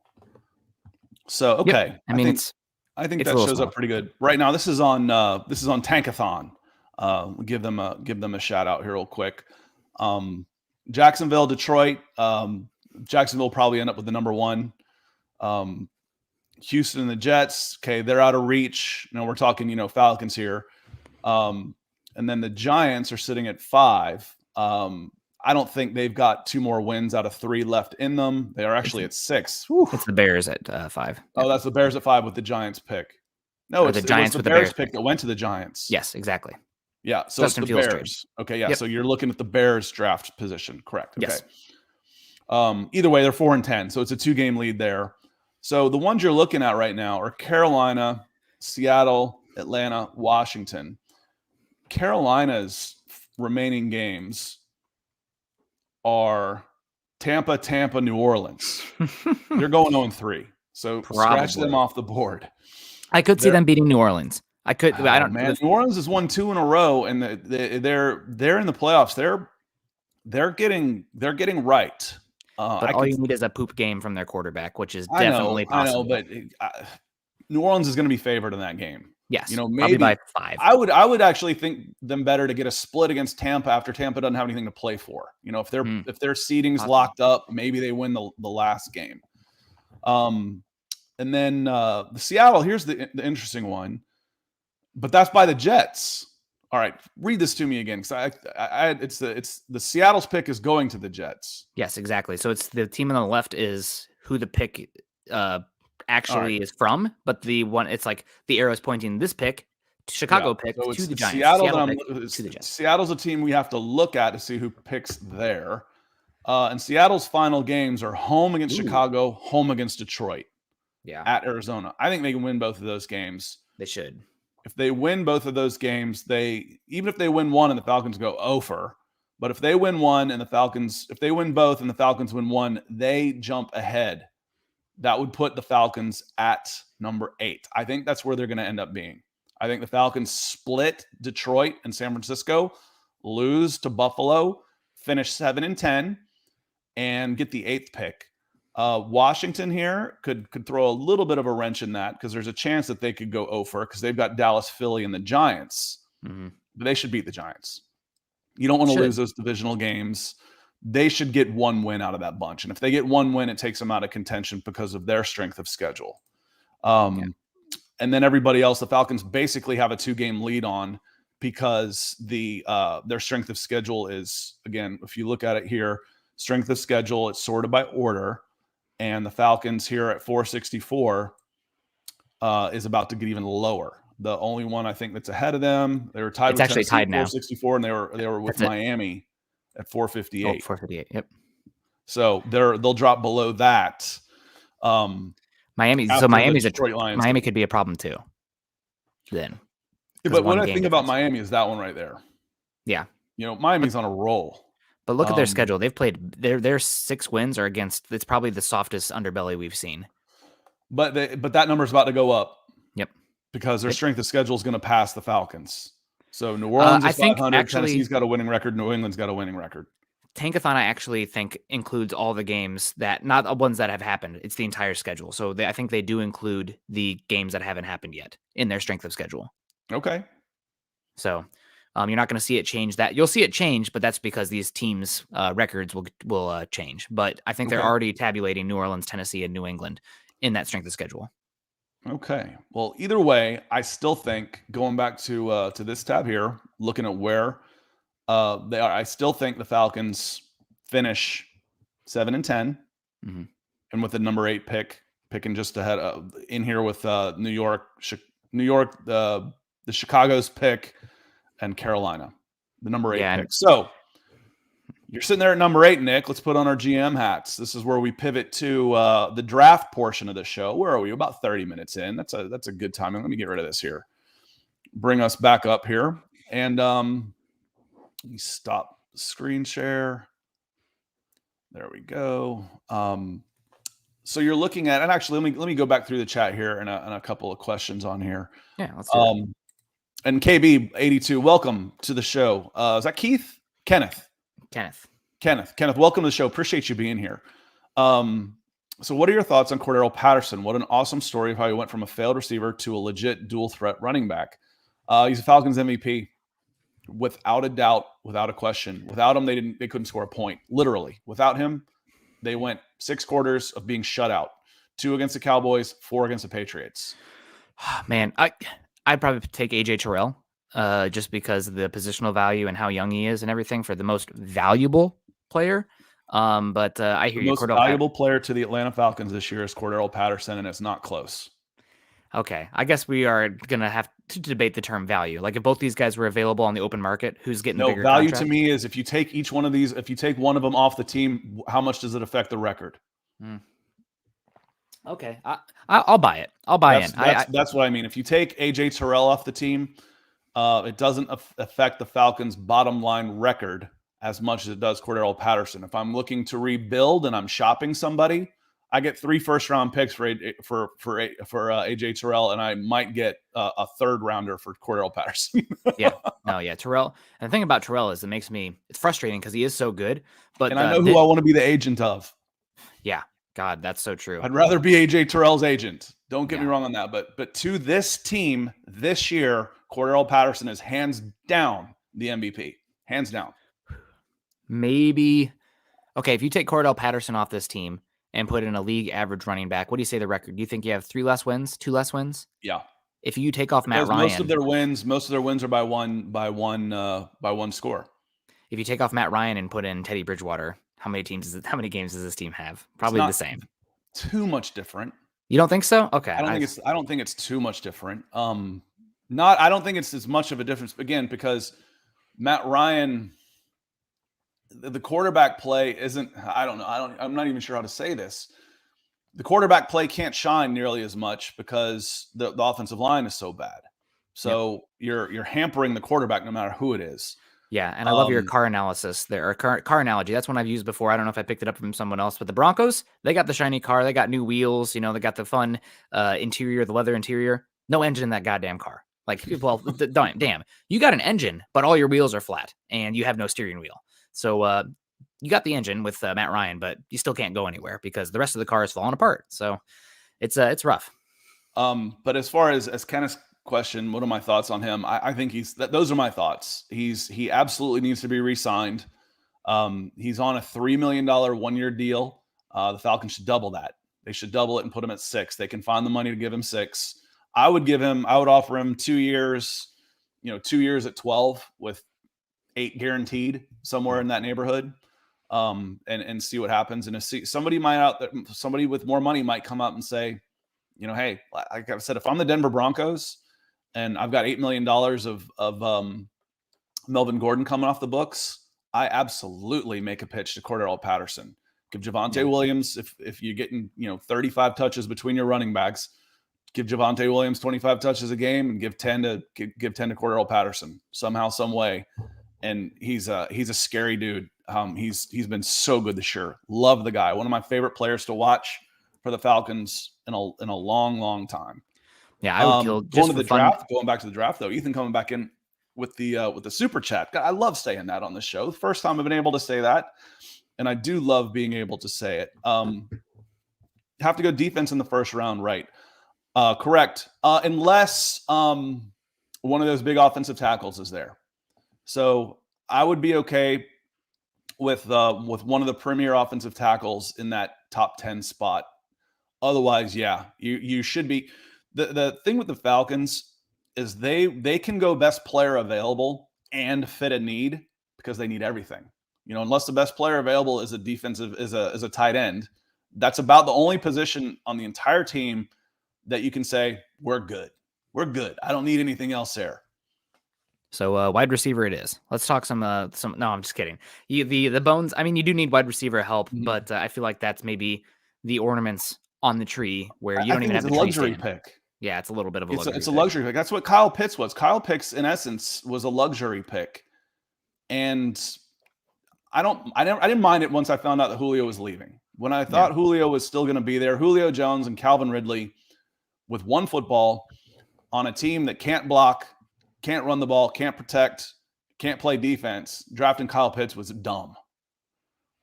Speaker 1: So okay,
Speaker 2: yep.
Speaker 1: I think that shows up pretty good right now. This is on Tankathon. Give them a shout out here real quick. Jacksonville, Detroit. Jacksonville probably end up with the number one. Houston and the Jets. Okay, they're out of reach. We're talking Falcons here. And then the Giants are sitting at 5. I don't think they've got 2 more wins out of 3 left in them. They are actually at 6. Whew.
Speaker 2: It's the Bears at 5.
Speaker 1: Oh, that's the Bears at 5 with the Giants pick. No, it's the Giants with the Bears pick that went to the Giants.
Speaker 2: Yes, exactly.
Speaker 1: Yeah, so
Speaker 2: Justin
Speaker 1: it's the
Speaker 2: Fields
Speaker 1: Bears.
Speaker 2: trade.
Speaker 1: Okay, yeah.
Speaker 2: Yep.
Speaker 1: So you're looking at the Bears draft position, correct? Okay.
Speaker 2: Yes.
Speaker 1: Either way, they're 4-10, so it's a 2-game lead there. So the ones you're looking at right now are Carolina, Seattle, Atlanta, Washington. Carolina's remaining games are Tampa, New Orleans. They're going 0-3. So scratch them off the board.
Speaker 2: I could see them beating New Orleans. I could. I don't.
Speaker 1: Man, New Orleans has won 2 in a row, and they're in the playoffs. They're getting right.
Speaker 2: But all you need is a poop game from their quarterback, which is definitely possible.
Speaker 1: I know, but New Orleans is going to be favored in that game.
Speaker 2: Yes,
Speaker 1: maybe
Speaker 2: by 5.
Speaker 1: I would actually think them better to get a split against Tampa after Tampa doesn't have anything to play for. If their seeding's locked up, maybe they win the last game. And then the Seattle. Here's the interesting one, but that's by the Jets. All right, read this to me again, because it's the Seattle's pick is going to the Jets.
Speaker 2: Yes, exactly. So it's the team on the left is who the pick actually is from, but the one it's like the arrow is pointing this pick, Chicago pick
Speaker 1: so
Speaker 2: to the Giants.
Speaker 1: To the Jets. Seattle's a team we have to look at to see who picks there. And Seattle's final games are home against Chicago, home against Detroit, at Arizona. I think they can win both of those games.
Speaker 2: They should.
Speaker 1: If they win both of those games, even if they win one and the Falcons go over, but if they win one and if they win both and the Falcons win one, they jump ahead. That would put the Falcons at number 8. I think that's where they're going to end up being. I think the Falcons split Detroit and San Francisco, lose to Buffalo, finish 7-10, and get the 8th pick. Washington here could throw a little bit of a wrench in that, because there's a chance that they could go over, because they've got Dallas, Philly, and the Giants. Mm-hmm. But they should beat the Giants. You don't want to lose those divisional games. They should get one win out of that bunch. And if they get one win, it takes them out of contention because of their strength of schedule. And then everybody else, the Falcons basically have a 2-game lead on, because their strength of schedule is, again, if you look at it here, strength of schedule, it's sorted by order. And the Falcons here at 464 is about to get even lower. The only one I think that's ahead of them, they were tied. It's actually tied now. 464, and they were with Miami at 458.
Speaker 2: Oh, 458. Yep.
Speaker 1: So they'll drop below that.
Speaker 2: Miami. So Miami could be a problem too. Then.
Speaker 1: Yeah, but what I think about Miami is that one right there.
Speaker 2: Yeah.
Speaker 1: Miami's on a roll.
Speaker 2: But look at their schedule. They've played their 6 wins are against. It's probably the softest underbelly we've seen.
Speaker 1: But that number's about to go up.
Speaker 2: Yep.
Speaker 1: Because their strength of schedule is going to pass the Falcons. So New Orleans is 500. Tennessee's got a winning record. New England's got a winning record.
Speaker 2: Tankathon, I actually think, includes all the games that, not the ones that have happened. It's the entire schedule. So I think they do include the games that haven't happened yet in their strength of schedule.
Speaker 1: Okay.
Speaker 2: So you're not going to see it change that. You'll see it change, but that's because these teams' records will change. But I think they're already tabulating New Orleans, Tennessee, and New England in that strength of schedule.
Speaker 1: Okay. Well, either way, I still think, going back to this tab here, looking at where they are, I still think the Falcons finish 7-10, and with the number 8 pick, picking just ahead in here with New York, the Chicago's pick, and Carolina, the number 8 pick. So you're sitting there at number 8, Nick. Let's put on our GM hats. This is where we pivot to the draft portion of the show. Where are we? About 30 minutes in. That's a good timing. Let me get rid of this here. Bring us back up here. And let me stop the screen share. There we go. So you're looking at, and actually let me go back through the chat here and a couple of questions on here.
Speaker 2: Yeah, let's do it.
Speaker 1: And KB82, welcome to the show. Is that Keith? Kenneth, welcome to the show. Appreciate you being here. So what are your thoughts on Cordero Patterson? What an awesome story of how he went from a failed receiver to a legit dual threat running back. He's a Falcons MVP, without a doubt, without a question. Without him, they couldn't score a point. Literally, without him, they went 6 quarters of being shut out. 2 against the Cowboys, 4 against the Patriots.
Speaker 2: Man, I'd probably take AJ Terrell. Just because of the positional value and how young he is and everything for the most valuable player. But I hear you.
Speaker 1: The most valuable player to the Atlanta Falcons this year is Cordero Patterson, and it's not close.
Speaker 2: Okay. I guess we are going to have to debate the term value. Like if both these guys were available on the open market, who's getting the bigger
Speaker 1: value
Speaker 2: contract?
Speaker 1: To me is if you take each one of these, if you take one of them off the team, how much does it affect the record?
Speaker 2: Okay. I'll buy it. I'll buy in.
Speaker 1: That's what I mean. If you take AJ Terrell off the team, it doesn't affect the Falcons' bottom line record as much as it does Cordero Patterson. If I'm looking to rebuild and I'm shopping somebody, I get 3 first-round picks for AJ Terrell, and I might get a third-rounder for Cordero Patterson.
Speaker 2: Yeah. No, yeah. Terrell. And the thing about Terrell is it's frustrating because he is so good. But
Speaker 1: and I know who I want to be the agent of.
Speaker 2: Yeah. God, that's so true.
Speaker 1: I'd rather be AJ Terrell's agent. Don't get me wrong on that. But to this team this year, Cordero Patterson is hands down the MVP. Hands down.
Speaker 2: Maybe. Okay, if you take Cordero Patterson off this team and put in a league average running back, what do you say the record? Do you think you have 3 less wins, 2 less wins?
Speaker 1: Yeah.
Speaker 2: If you take off Matt Ryan,
Speaker 1: most of their wins are by one score.
Speaker 2: If you take off Matt Ryan and put in Teddy Bridgewater, how many games does this team have? Probably the same.
Speaker 1: Too much different.
Speaker 2: You don't think so? Okay.
Speaker 1: I don't think it's too much different. I don't think it's as much of a difference again because Matt Ryan, the quarterback play isn't. I don't know. I'm not even sure how to say this. The quarterback play can't shine nearly as much because the offensive line is so bad. So you're hampering the quarterback no matter who it is.
Speaker 2: Yeah, and I love your car analysis there, or car analogy. That's one I've used before. I don't know if I picked it up from someone else, but the Broncos, they got the shiny car. They got new wheels. They got the fun interior, the leather interior. No engine in that goddamn car. Like, well, damn. You got an engine, but all your wheels are flat, and you have no steering wheel. So you got the engine with Matt Ryan, but you still can't go anywhere because the rest of the car is falling apart. So it's rough.
Speaker 1: But as far as Kenneth's question, what are my thoughts on him? I think those are my thoughts. He absolutely needs to be re-signed. He's on a $3 million 1-year deal. The Falcons should double that. They should double it and put him at 6. They can find the money to give him 6. I would offer him 2 years, 2 years at 12 with 8 guaranteed, somewhere in that neighborhood. And see what happens. And somebody with more money might come up and say, hey, like I said, if I'm the Denver Broncos and I've got $8 million of Melvin Gordon coming off the books, I absolutely make a pitch to Cordero Patterson. Give Javonte Williams, if you're getting 35 touches between your running backs, give Javonte Williams 25 touches a game and give 10 to Cordero Patterson somehow, some way. And he's a scary dude. He's been so good this year. Love the guy. One of my favorite players to watch for the Falcons in a long, long time.
Speaker 2: Yeah, I would kill just
Speaker 1: going back to the draft though. Ethan coming back in with the super chat. I love saying that on the show. The first time I've been able to say that, and I do love being able to say it. Have to go defense in the first round, right? Correct. Unless one of those big offensive tackles is there. So I would be okay with one of the premier offensive tackles in that top 10 spot. Otherwise, yeah, you should be. The thing with the Falcons is they can go best player available and fit a need because they need everything. Unless the best player available is a tight end, that's about the only position on the entire team that you can say we're good. We're good. I don't need anything else there.
Speaker 2: So wide receiver it is. Let's talk some. No, I'm just kidding. The bones. I mean, you do need wide receiver help, but I feel like that's maybe the ornaments on the tree where you don't even have the
Speaker 1: luxury pick.
Speaker 2: Yeah, it's a little bit of a luxury.
Speaker 1: It's a luxury pick. That's what Kyle Pitts was. Kyle Pitts, in essence, was a luxury pick, and I didn't mind it once I found out that Julio was leaving. When I thought Julio was still going to be there, Julio Jones and Calvin Ridley with one football on a team that can't block, can't run the ball, can't protect, can't play defense. Drafting Kyle Pitts was dumb.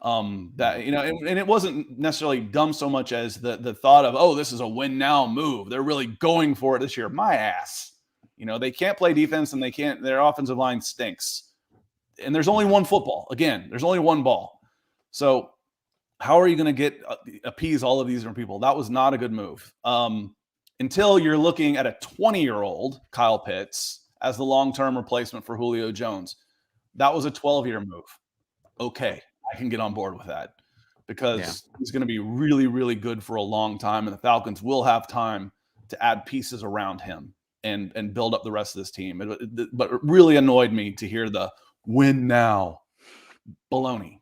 Speaker 1: And it wasn't necessarily dumb so much as the thought of, oh, this is a win now move. They're really going for it this year. My ass. They can't play defense and their offensive line stinks. And there's only one football. Again, there's only one ball. So how are you going to appease all of these different people? That was not a good move. Until you're looking at a 20-year-old Kyle Pitts as the long-term replacement for Julio Jones. That was a 12-year move. Okay, I can get on board with that because he's going to be really, really good for a long time, and the Falcons will have time to add pieces around him and build up the rest of this team. But it really annoyed me to hear the win now baloney.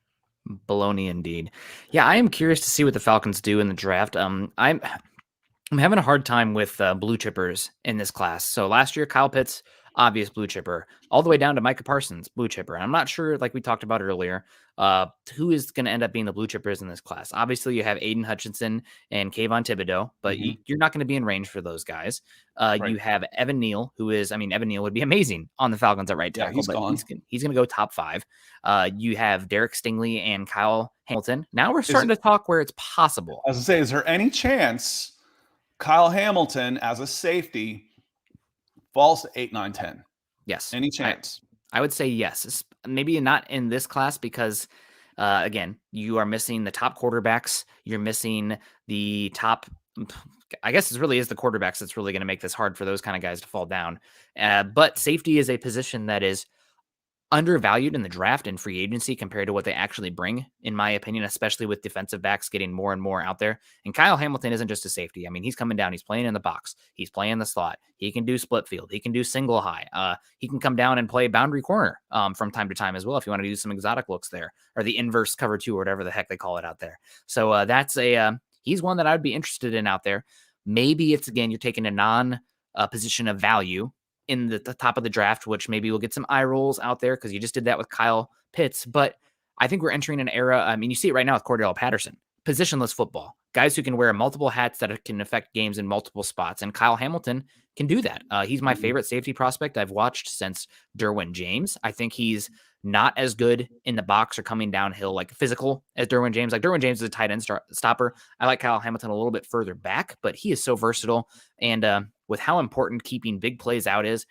Speaker 2: Baloney indeed. Yeah, I am curious to see what the Falcons do in the draft. I'm having a hard time with blue chippers in this class. So last year, Kyle Pitts, obvious blue chipper, all the way down to Micah Parsons, blue chipper. And I'm not sure, like we talked about earlier, who is going to end up being the blue chippers in this class. Obviously, you have Aiden Hutchinson and Kayvon Thibodeau, but you're not going to be in range for those guys.
Speaker 1: Right.
Speaker 2: You have Evan Neal, who is, I mean, Evan Neal would be amazing on the Falcons at right tackle,
Speaker 1: he's
Speaker 2: but
Speaker 1: gone.
Speaker 2: he's going to go top 5. You have Derek Stingley and Kyle Hamilton. Now we're starting to talk where it's possible.
Speaker 1: I was going to say, is there any chance Kyle Hamilton as a safety falls to 8, 9, 10?
Speaker 2: Yes.
Speaker 1: Any chance?
Speaker 2: I would say yes. Maybe not in this class because, again, you are missing the top quarterbacks. You're missing the top. I guess it really is the quarterbacks that's really going to make this hard for those kind of guys to fall down. But safety is a position that is undervalued in the draft and free agency compared to what they actually bring, in my opinion, especially with defensive backs getting more and more out there. And Kyle Hamilton isn't just a safety. I mean, he's coming down. He's playing in the box. He's playing the slot. He can do split field. He can do single high. He can come down and play boundary corner from time to time as well if you want to do some exotic looks there, or the inverse cover 2 or whatever the heck they call it out there. So that's he's one that I'd be interested in out there. Maybe it's, again, you're taking a non-position of value in the top of the draft, which maybe we'll get some eye rolls out there because you just did that with Kyle Pitts. But I think we're entering an era. I mean, you see it right now with Cordero Patterson, positionless football, guys who can wear multiple hats that can affect games in multiple spots. And Kyle Hamilton can do that. He's my favorite safety prospect I've watched since Derwin James. I think he's not as good in the box or coming downhill, like physical as Derwin James. Like Derwin James is a tight end stopper. I like Kyle Hamilton a little bit further back, but he is so versatile. And with how important keeping big plays out is,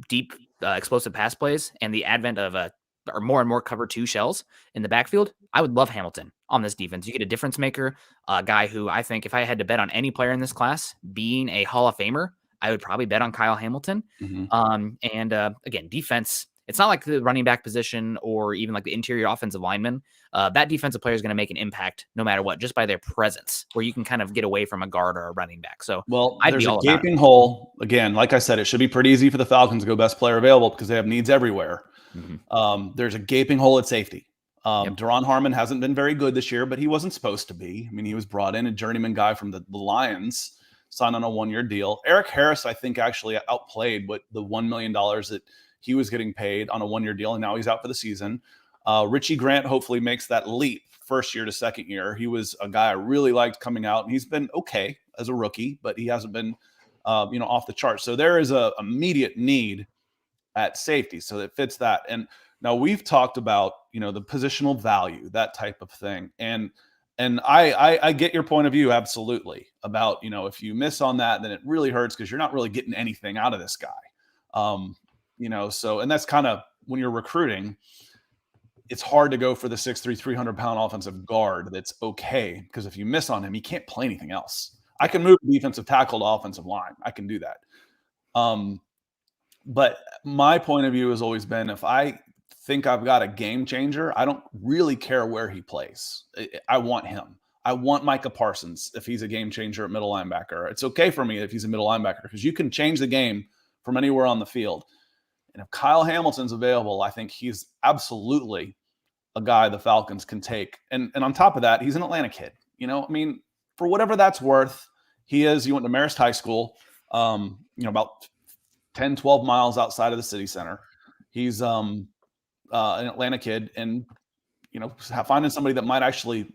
Speaker 2: deep explosive pass plays, and the advent of or more and more cover 2 shells in the backfield, I would love Hamilton on this defense. You get a difference maker, a guy who I think if I had to bet on any player in this class being a Hall of Famer, I would probably bet on Kyle Hamilton. Again, defense, it's not like the running back position or even like the interior offensive lineman. That defensive player is going to make an impact no matter what, just by their presence, where you can kind of get away from a guard or a running back. So,
Speaker 1: there's a gaping hole. Again, like I said, it should be pretty easy for the Falcons to go best player available because they have needs everywhere. There's a gaping hole at safety. Deron Harmon hasn't been very good this year, but he wasn't supposed to be. I mean, he was brought in, a journeyman guy from the Lions, signed on a 1-year deal. Eric Harris, I think, actually outplayed what the $1 million that he was getting paid on a 1-year deal, and now he's out for the season. Richie Grant hopefully makes that leap first year to second year. He was a guy I really liked coming out, and he's been okay as a rookie, but he hasn't been, off the charts. So there is a immediate need at safety, so that fits that. And now we've talked about, the positional value, that type of thing, and I get your point of view absolutely about, if you miss on that, then it really hurts because you're not really getting anything out of this guy. So, and that's kind of when you're recruiting, it's hard to go for the 6'3", 300-pound offensive guard that's okay, because if you miss on him, he can't play anything else. I can move defensive tackle to offensive line. I can do that. But my point of view has always been, if I think I've got a game changer, I don't really care where he plays. I want him. I want Micah Parsons if he's a game changer at middle linebacker. It's okay for me if he's a middle linebacker because you can change the game from anywhere on the field. And if Kyle Hamilton's available, I think he's absolutely a guy the Falcons can take. And on top of that, he's an Atlanta kid. For whatever that's worth, he went to Marist High School, about 10, 12 miles outside of the city center. He's an Atlanta kid, and, finding somebody that might actually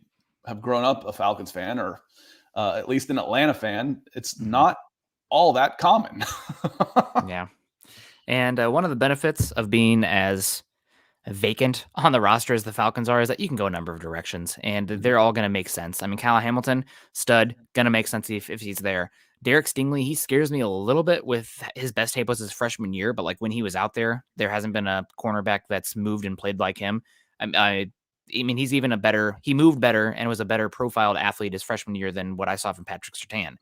Speaker 1: have grown up a Falcons fan or at least an Atlanta fan, it's not all that common.
Speaker 2: Yeah. And one of the benefits of being as vacant on the roster as the Falcons are is that you can go a number of directions, and they're all going to make sense. I mean, Kyle Hamilton, stud, going to make sense if he's there. Derek Stingley, he scares me a little bit with his best tape was his freshman year, but like when he was out there, there hasn't been a cornerback that's moved and played like him. I mean, he moved better and was a better profiled athlete his freshman year than what I saw from Patrick Surtain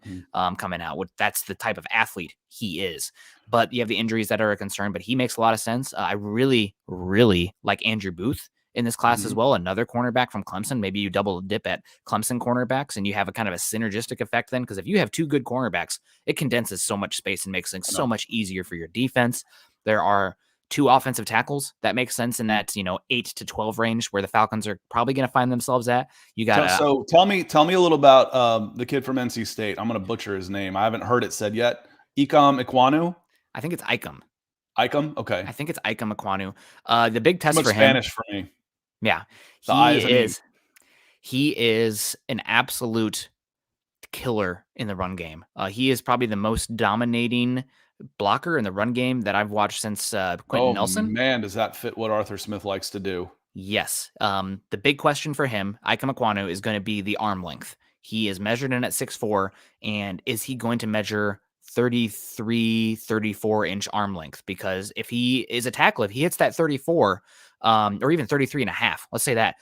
Speaker 2: coming out. That's the type of athlete he is. But you have the injuries that are a concern, but he makes a lot of sense. I really, really like Andrew Booth in this class as well. Another cornerback from Clemson. Maybe you double dip at Clemson cornerbacks and you have a kind of a synergistic effect then, because if you have 2 good cornerbacks, it condenses so much space and makes things so much easier for your defense. There are 2 offensive tackles that makes sense in that 8 to 12 range where the Falcons are probably going to find themselves at. You got
Speaker 1: so tell me a little about the kid from NC State. I'm going to butcher his name. I haven't heard it said yet. Ikam Ikwanu.
Speaker 2: I think it's Icom.
Speaker 1: Icom? Okay.
Speaker 2: I think it's Icom Ekwonu. The big
Speaker 1: Too
Speaker 2: test
Speaker 1: much
Speaker 2: for him.
Speaker 1: Spanish for me.
Speaker 2: Yeah,
Speaker 1: The I is an E.
Speaker 2: he is an absolute killer in the run game. He is probably the most dominating blocker in the run game that I've watched since Quentin
Speaker 1: Oh,
Speaker 2: Nelson.
Speaker 1: man, does that fit what Arthur Smith likes to do?
Speaker 2: Yes. The big question for him, Icom Ekwonu, is going to be the arm length. He is measured in at 6'4", and is he going to measure 33, 34-inch arm length? Because if he is a tackle, if he hits that 34, or even 33 and a half, let's say that,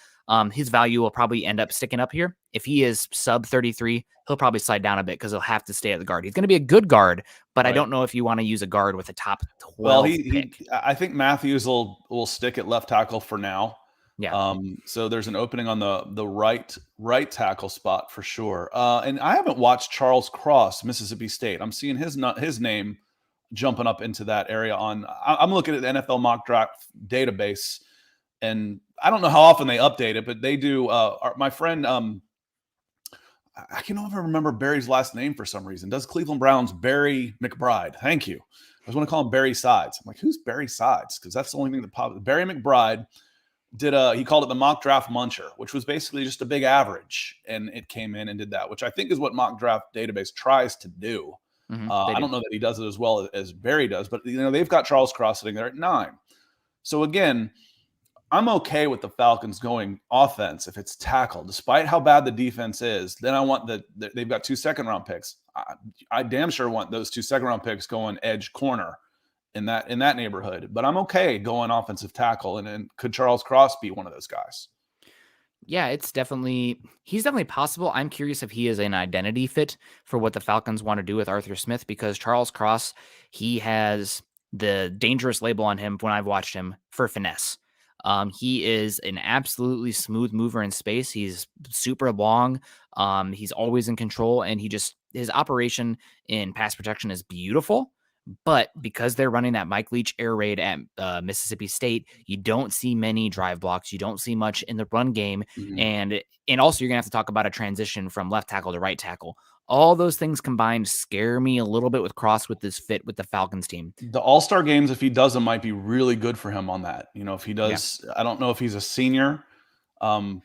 Speaker 2: his value will probably end up sticking up here. If he is sub 33, he'll probably slide down a bit because he'll have to stay at the guard. He's going to be a good guard, but
Speaker 1: Right.
Speaker 2: I don't know if you want to use a guard with a top 12
Speaker 1: Well,
Speaker 2: pick.
Speaker 1: I think Matthews will stick at left tackle for now.
Speaker 2: Yeah.
Speaker 1: So there's an opening on the right tackle spot for sure. And I haven't watched Charles Cross, Mississippi State. I'm seeing his name jumping up into that area. I'm looking at the NFL mock draft database, and I don't know how often they update it, but they do. My friend, I can never remember Barry's last name for some reason. Does Cleveland Browns Barry McBride? Thank you. I just want to call him Barry Sides. I'm like, who's Barry Sides? Because that's the only thing that popped. Barry McBride he called it the mock draft muncher, which was basically just a big average, and it came in and did that, which I think is what mock draft database tries to do. I don't know that he does it as well as Barry does, but they've got Charles Cross sitting there at 9. So again, I'm okay with the Falcons going offense if it's tackle, despite how bad the defense is. Then I want they've got 2 second-round picks. I damn sure want those 2 second-round picks going edge corner in that neighborhood. But I'm okay going offensive tackle. And could Charles Cross be one of those guys?
Speaker 2: Yeah, he's definitely possible. I'm curious if he is an identity fit for what the Falcons want to do with Arthur Smith, because Charles Cross, he has the dangerous label on him when I've watched him for finesse. He is an absolutely smooth mover in space. He's super long. He's always in control, and his operation in pass protection is beautiful. But because they're running that Mike Leach air raid at Mississippi State, you don't see many drive blocks. You don't see much in the run game.
Speaker 1: Mm-hmm.
Speaker 2: And also you're going to have to talk about a transition from left tackle to right tackle. All those things combined scare me a little bit with Cross with this fit with the Falcons team.
Speaker 1: The All-Star games, if he does them, might be really good for him on that. If he does, I don't know if he's a senior.
Speaker 2: I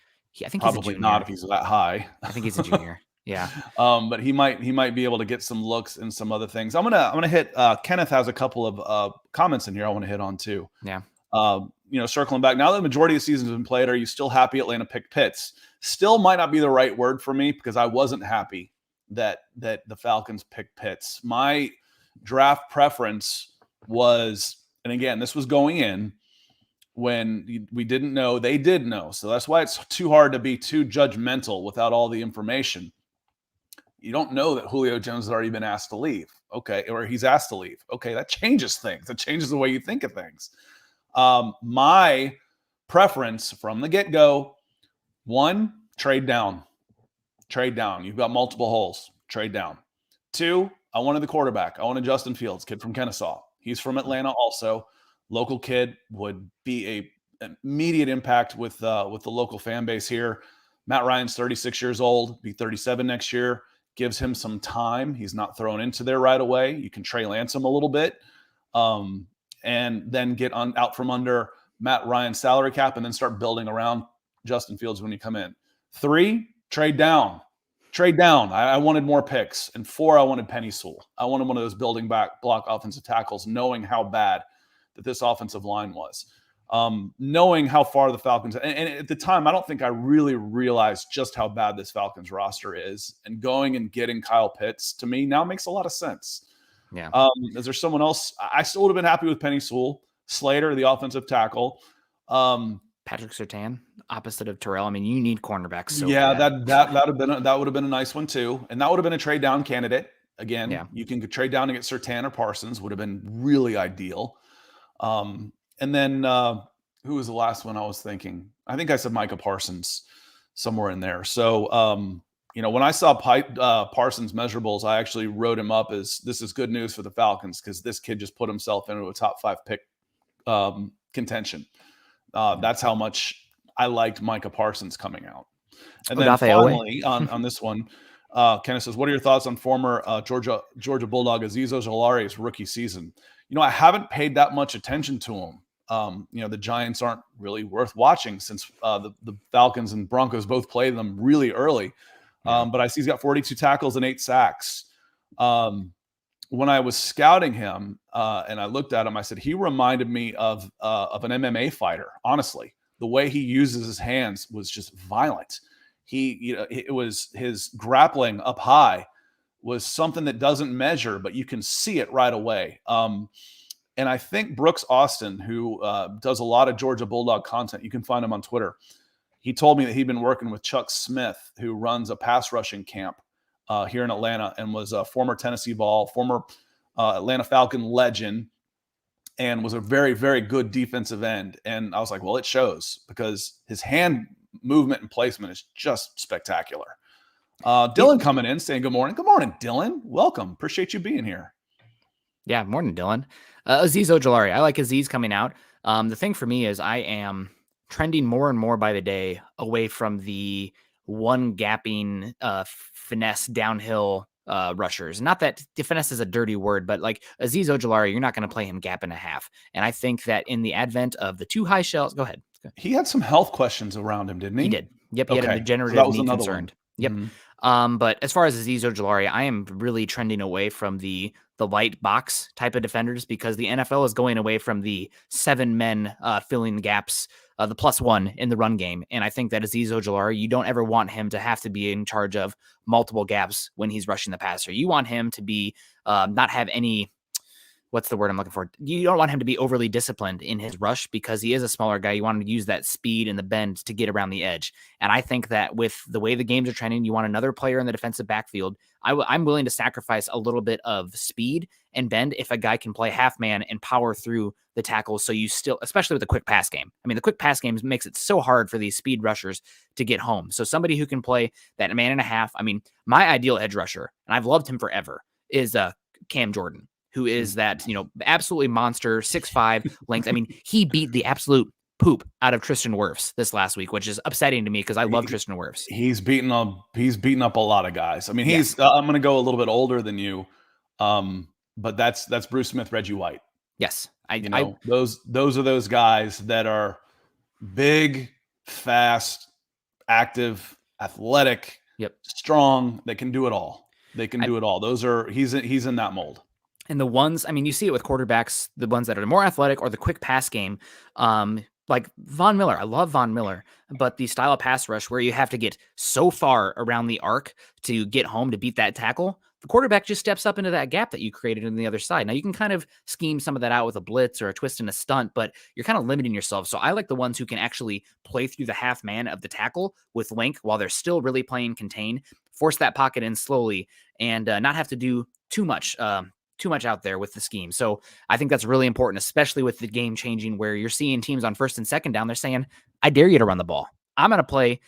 Speaker 2: think
Speaker 1: probably
Speaker 2: he's
Speaker 1: not if he's that high.
Speaker 2: I think he's a junior. Yeah.
Speaker 1: But he might be able to get some looks and some other things. I'm gonna hit. Kenneth has a couple of comments in here I want to hit on too.
Speaker 2: Yeah.
Speaker 1: Circling back, now that the majority of the season's been played, are you still happy Atlanta picked Pitts? Still might not be the right word for me, because I wasn't happy that the Falcons picked Pitts. My draft preference was, and again, this was going in when we didn't know. They did know, so that's why it's too hard to be too judgmental without all the information. You don't know that Julio Jones has already been asked to leave. Okay. Or he's asked to leave. Okay. That changes things. That changes the way you think of things. My preference from the get-go, 1, trade down. Trade down. You've got multiple holes. Trade down. 2, I wanted the quarterback. I wanted Justin Fields, kid from Kennesaw. He's from Atlanta also. Local kid, would be an immediate impact with the local fan base here. Matt Ryan's 36 years old, be 37 next year. Gives him some time. He's not thrown into there right away. You can Trey Lance him a little bit, and then get out from under Matt Ryan's salary cap, and then start building around Justin Fields when you come in. 3, trade down. Trade down. I wanted more picks. And 4, I wanted Penny Sewell. I wanted one of those building back block offensive tackles, knowing how bad that this offensive line was. Knowing how far the Falcons, and at the time, I don't think I really realized just how bad this Falcons roster is, and going and getting Kyle Pitts to me now makes a lot of sense.
Speaker 2: Yeah.
Speaker 1: Is there someone else? I still would have been happy with Penny Sewell, Slater, the offensive tackle.
Speaker 2: Patrick Surtain, opposite of Terrell. I mean, you need cornerbacks. So
Speaker 1: yeah,
Speaker 2: bad.
Speaker 1: that would have been a nice one too, and that would have been a trade down candidate. Again, you can trade down to get Surtain or Parsons, would have been really ideal. And then who was the last one I was thinking? I think I said Micah Parsons somewhere in there. So, when I saw Parsons measurables, I actually wrote him up as, this is good news for the Falcons, because this kid just put himself into a top 5 pick contention. That's how much I liked Micah Parsons coming out. And then finally on this one, Kenneth says, what are your thoughts on former Georgia Bulldog Azeez Ojulari's rookie season? I haven't paid that much attention to him. The Giants aren't really worth watching since the Falcons and Broncos both played them really early. But I see he's got 42 tackles and 8 sacks. When I was scouting him and I looked at him, I said he reminded me of an MMA fighter. Honestly, the way he uses his hands was just violent. It was his grappling up high was something that doesn't measure, but you can see it right away. And I think Brooks Austin, who does a lot of Georgia Bulldog content, you can find him on Twitter. He told me that he'd been working with Chuck Smith, who runs a pass rushing camp here in Atlanta and was a former Tennessee Vol, former Atlanta Falcon legend, and was a very, very good defensive end. And I was like, well, it shows because his hand movement and placement is just spectacular. Dylan coming in saying good morning. Good morning, Dylan. Welcome. Appreciate you being here.
Speaker 2: Yeah, morning, Dylan. Azeez Ojulari. I like Azeez coming out. The thing for me is I am trending more and more by the day away from the one gapping finesse downhill rushers. Not that finesse is a dirty word, but like Azeez Ojulari, you're not going to play him gap and a half. And I think that in the advent of the 2 high shells, go ahead.
Speaker 1: He had some health questions around him, didn't he?
Speaker 2: He did. Yep, he had a degenerative knee concern. Yep. But as far as Azeez Ojulari, I am really trending away from the light box type of defenders because the NFL is going away from the 7 men filling gaps, the +1 in the run game. And I think that Azeez Ojulari, you don't ever want him to have to be in charge of multiple gaps when he's rushing the passer. You want him to be not have any. What's the word I'm looking for? You don't want him to be overly disciplined in his rush because he is a smaller guy. You want him to use that speed and the bend to get around the edge. And I think that with the way the games are trending, you want another player in the defensive backfield. I'm willing to sacrifice a little bit of speed and bend if a guy can play half man and power through the tackles. So you still, especially with the quick pass game. I mean, the quick pass game makes it so hard for these speed rushers to get home. So somebody who can play that man and a half. I mean, my ideal edge rusher, and I've loved him forever, is Cam Jordan, who is that, absolutely monster, 6'5" length. I mean, he beat the absolute poop out of Tristan Wirfs this last week, which is upsetting to me because I love Tristan Wirfs.
Speaker 1: He's beaten up a lot of guys. I mean, I'm going to go a little bit older than you, but that's Bruce Smith, Reggie White.
Speaker 2: Yes,
Speaker 1: those are those guys that are big, fast, active, athletic, strong. They can do it all. Do it all. He's in that mold.
Speaker 2: And the ones, I mean, you see it with quarterbacks, the ones that are more athletic or the quick pass game, like Von Miller. I love Von Miller, but the style of pass rush where you have to get so far around the arc to get home to beat that tackle, the quarterback just steps up into that gap that you created on the other side. Now, you can kind of scheme some of that out with a blitz or a twist and a stunt, but you're kind of limiting yourself. So I like the ones who can actually play through the half man of the tackle with length while they're still really playing contain, force that pocket in slowly, and not have to do too much out there with the scheme. So I think that's really important, especially with the game changing where you're seeing teams on 1st and 2nd down. They're saying, I dare you to run the ball. I'm going to play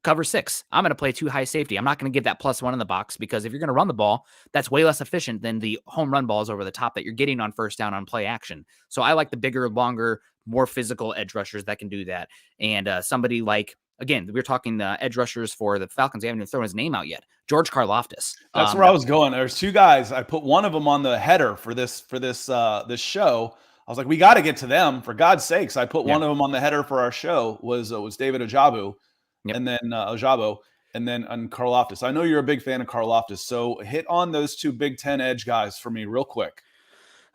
Speaker 2: cover 6. I'm going to play 2 high safety. I'm not going to give that +1 in the box because if you're going to run the ball, that's way less efficient than the home run balls over the top that you're getting on 1st down on play action. So I like the bigger, longer, more physical edge rushers that can do that. And somebody like, again, we're talking edge rushers for the Falcons. They haven't even thrown his name out yet. George Karlaftis.
Speaker 1: That's where I was going. There's 2 guys. I put one of them on the header for this show. I was like, we got to get to them for God's sakes. I put one of them on the header for our show was David Ojabo, and then Ojabo, and then Karlaftis. I know you're a big fan of Karlaftis, so hit on those 2 Big Ten edge guys for me real quick.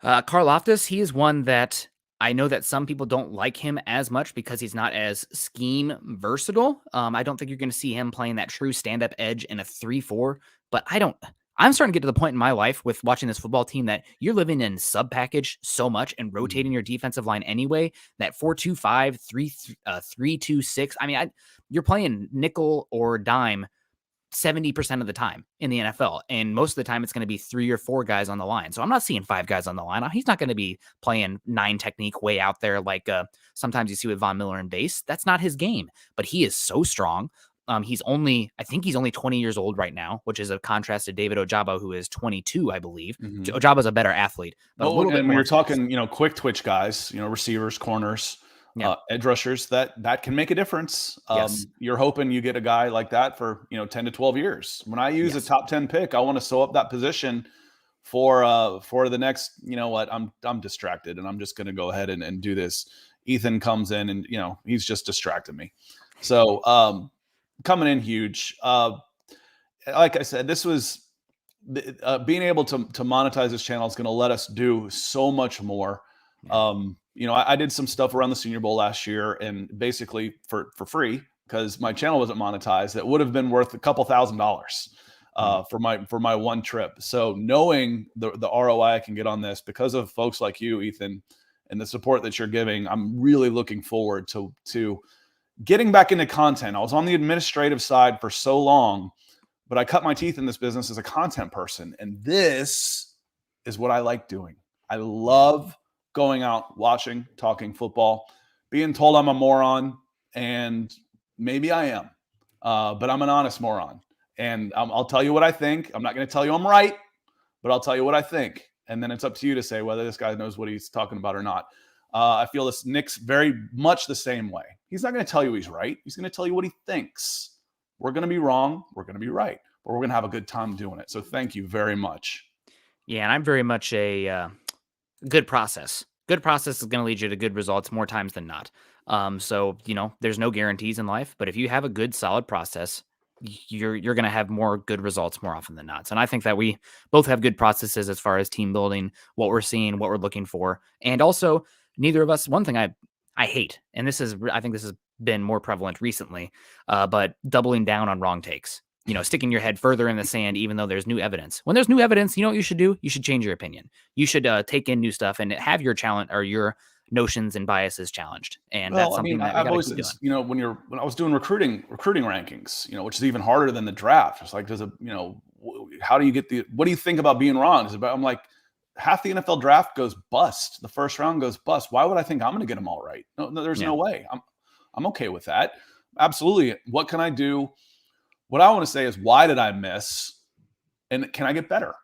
Speaker 2: Karlaftis, he is one that I know that some people don't like him as much because he's not as scheme versatile. I don't think you're going to see him playing that true stand-up edge in a 3-4, but I'm starting to get to the point in my life with watching this football team that you're living in sub-package so much and rotating your defensive line anyway, that 4-2-5, 3-2-6. I mean, you're playing nickel or dime 70% of the time in the NFL. And most of the time it's going to be 3 or 4 guys on the line. So I'm not seeing 5 guys on the line. He's not going to be playing 9 technique way out there like sometimes you see with Von Miller in base. That's not his game, but he is so strong. I think he's only 20 years old right now, which is a contrast to David Ojabo, who is 22, I believe. Mm-hmm. Ojabo's a better athlete. But
Speaker 1: when you're talking, quick twitch guys, receivers, corners, edge rushers, that can make a difference.
Speaker 2: Yes.
Speaker 1: You're hoping you get a guy like that for 10 to 12 years. When I use a top 10 pick, I want to sew up that position for the next, you know what, I'm distracted and I'm just going to go ahead and do this. Ethan comes in and, you know, he's just distracted me. So coming in huge. Like I said, this was being able to monetize this channel is going to let us do so much more. You know, I did some stuff around the Senior Bowl last year, and basically for free, because my channel wasn't monetized. It would have been worth a couple $1,000s for my one trip. So knowing the ROI I can get on this because of folks like you, Ethan, and the support that you're giving, I'm really looking forward to getting back into content. I was on the administrative side for so long, but I cut my teeth in this business as a content person. And this is what I like doing. I love going out, watching, talking football, being told I'm a moron, and maybe I am, but I'm an honest moron. And I'll tell you what I think. I'm not going to tell you I'm right, but I'll tell you what I think. And then it's up to you to say whether this guy knows what he's talking about or not. I feel this Nick's very much the same way. He's not going to tell you he's right. He's going to tell you what he thinks. We're going to be wrong. We're going to be right. But we're going to have a good time doing it. So thank you very much.
Speaker 2: Yeah, and I'm very much a good process. Good process is going to lead you to good results more times than not. So, you know, there's no guarantees in life, but if you have a good, solid process, you're going to have more good results more often than not. And I think that we both have good processes as far as team building, what we're seeing, what we're looking for. And also, neither of us, one thing I hate, and I think this has been more prevalent recently, but doubling down on wrong takes. You know, sticking your head further in the sand, even though there's new evidence. When there's new evidence, you know what you should do? You should change your opinion. You should take in new stuff and have your challenge or your notions and biases challenged. And that's something that
Speaker 1: I've always, you know, when I was doing recruiting rankings, you know, which is even harder than the draft. It's like, you know, how do you get what do you think about being wrong? I'm like, half the NFL draft goes bust. The first round goes bust. Why would I think I'm going to get them all right? No, there's no way. I'm okay with that. Absolutely. What can I do? What I want to say is, why did I miss? And can I get better?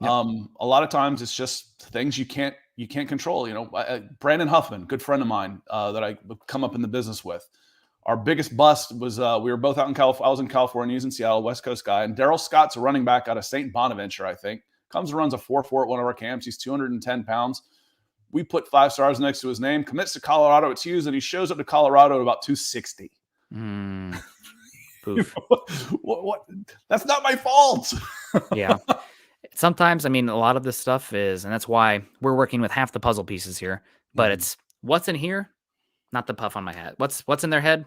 Speaker 1: Yep. A lot of times it's just things you can't control. You know, Brandon Huffman, good friend of mine that I come up in the business with. Our biggest bust was we were both out in California. I was in California, he's in Seattle, West Coast guy. And Daryl Scott's a running back out of St. Bonaventure, I think. Comes and runs a 4.4 at one of our camps. He's 210 pounds. We put 5 stars next to his name. Commits to Colorado at Hughes, and he shows up to Colorado at about 260. What? That's not my fault.
Speaker 2: Yeah. Sometimes, I mean, a lot of this stuff is, and that's why we're working with half the puzzle pieces here, but it's what's in here, not the puff on my head. What's in their head?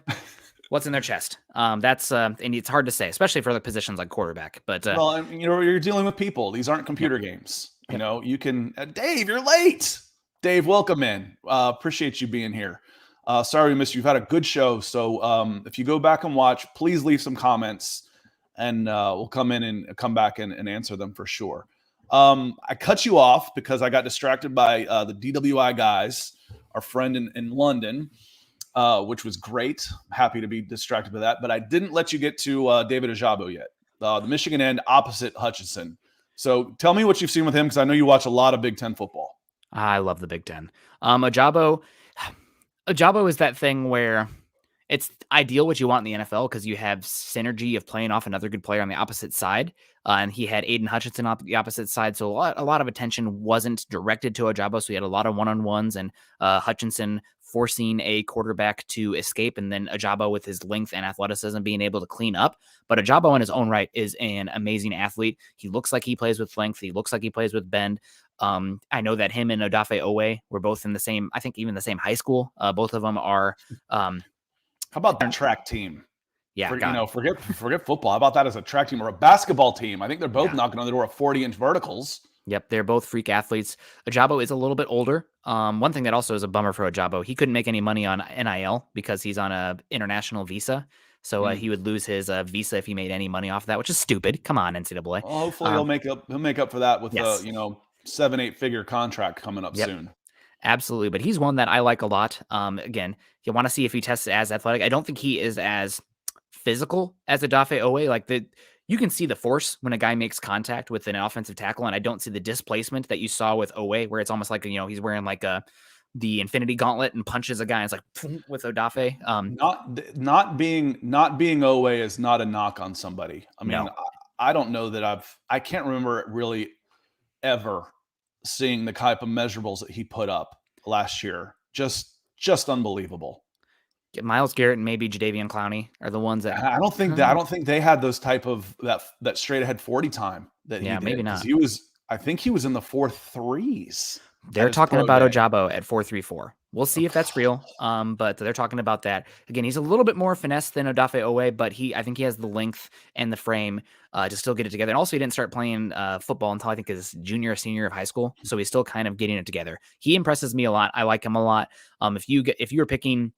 Speaker 2: What's in their chest? And it's hard to say, especially for the positions like quarterback. But
Speaker 1: well, you know, you're dealing with people. These aren't computer games. You know, you can. Dave, you're late. Dave, welcome in. Appreciate you being here. Sorry we missed you. You've had a good show. So if you go back and watch, please leave some comments, and we'll come back and answer them for sure. I cut you off because I got distracted by the DWI guys, our friend in London. Which was great. Happy to be distracted by that. But I didn't let you get to David Ojabo yet, the Michigan end opposite Hutchinson. So tell me what you've seen with him, because I know you watch a lot of Big Ten football.
Speaker 2: I love the Big Ten. Ojabo is that thing where it's ideal what you want in the NFL because you have synergy of playing off another good player on the opposite side. And he had Aiden Hutchinson on the opposite side. So a lot of attention wasn't directed to Ojabo. So he had a lot of one-on-ones and Hutchinson forcing a quarterback to escape, and then Ojabo with his length and athleticism being able to clean up. But Ojabo in his own right is an amazing athlete. He looks like he plays with length. He looks like he plays with bend. I know that him and Odafe Owe were both in the same, I think even the same high school. Both of them are.
Speaker 1: How about that track team?
Speaker 2: Yeah,
Speaker 1: forget football. How about that as a track team or a basketball team? I think they're both knocking on the door of 40-inch verticals.
Speaker 2: Yep, they're both freak athletes. Ojabo is a little bit older. One thing that also is a bummer for Ojabo, he couldn't make any money on NIL because he's on a international visa. So he would lose his visa if he made any money off of that, which is stupid. Come on, NCAA.
Speaker 1: Well, hopefully he'll make up for that with a 7-8 figure contract coming up soon.
Speaker 2: Absolutely, but he's one that I like a lot. Again, you want to see if he tests as athletic. I don't think he is as physical as Odafe Owe. You can see the force when a guy makes contact with an offensive tackle, and I don't see the displacement that you saw with Owe, where it's almost like, he's wearing like the Infinity Gauntlet and punches a guy. And it's like with Odafe.
Speaker 1: Not being Owe is not a knock on somebody. I mean, no. I don't know that I can't remember really ever seeing the type of measurables that he put up last year. Just unbelievable.
Speaker 2: Myles Garrett and maybe Jadeveon Clowney are the ones that
Speaker 1: I don't think they had those type of that straight ahead 40 time that he
Speaker 2: yeah,
Speaker 1: did,
Speaker 2: maybe
Speaker 1: because
Speaker 2: not.
Speaker 1: I think he was in the 4.3s at
Speaker 2: They're
Speaker 1: his
Speaker 2: talking
Speaker 1: pro
Speaker 2: about
Speaker 1: day.
Speaker 2: Ojabo at 4.34. We'll see if that's real. But they're talking about that. Again, he's a little bit more finesse than Odafe Owe, but I think he has the length and the frame to still get it together. And also, he didn't start playing football until I think his junior or senior of high school, so he's still kind of getting it together. He impresses me a lot. I like him a lot. If you were picking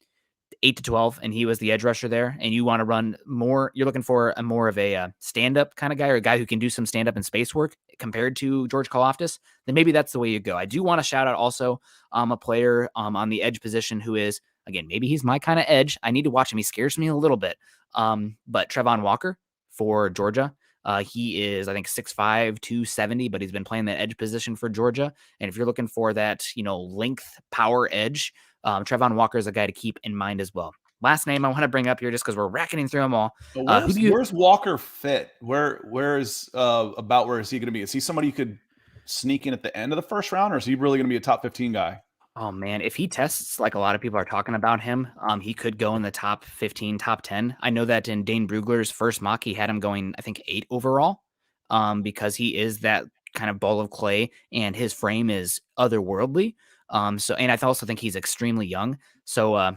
Speaker 2: 8 to 12 and he was the edge rusher there, and you want to run more, you're looking for a more of a stand-up kind of guy, or a guy who can do some stand-up and space work compared to George Karlaftis, then maybe that's the way you go. I do want to shout out also a player on the edge position who is, again, maybe he's my kind of edge. I need to watch him. He scares me a little bit. But Trevon Walker for Georgia, he is, I think, 6'5", 270, but he's been playing that edge position for Georgia. And if you're looking for that, length, power edge, Trevon Walker is a guy to keep in mind as well. Last name I want to bring up here, just because we're racketing through them all.
Speaker 1: Where's Walker fit? Where is he going to be? Is he somebody you could sneak in at the end of the first round, or is he really going to be a top 15 guy?
Speaker 2: Oh man, if he tests like a lot of people are talking about him, he could go in the top 15, top 10. I know that in Dane Brugler's first mock, he had him going, I think, 8 overall, because he is that kind of ball of clay and his frame is otherworldly. And I also think he's extremely young. So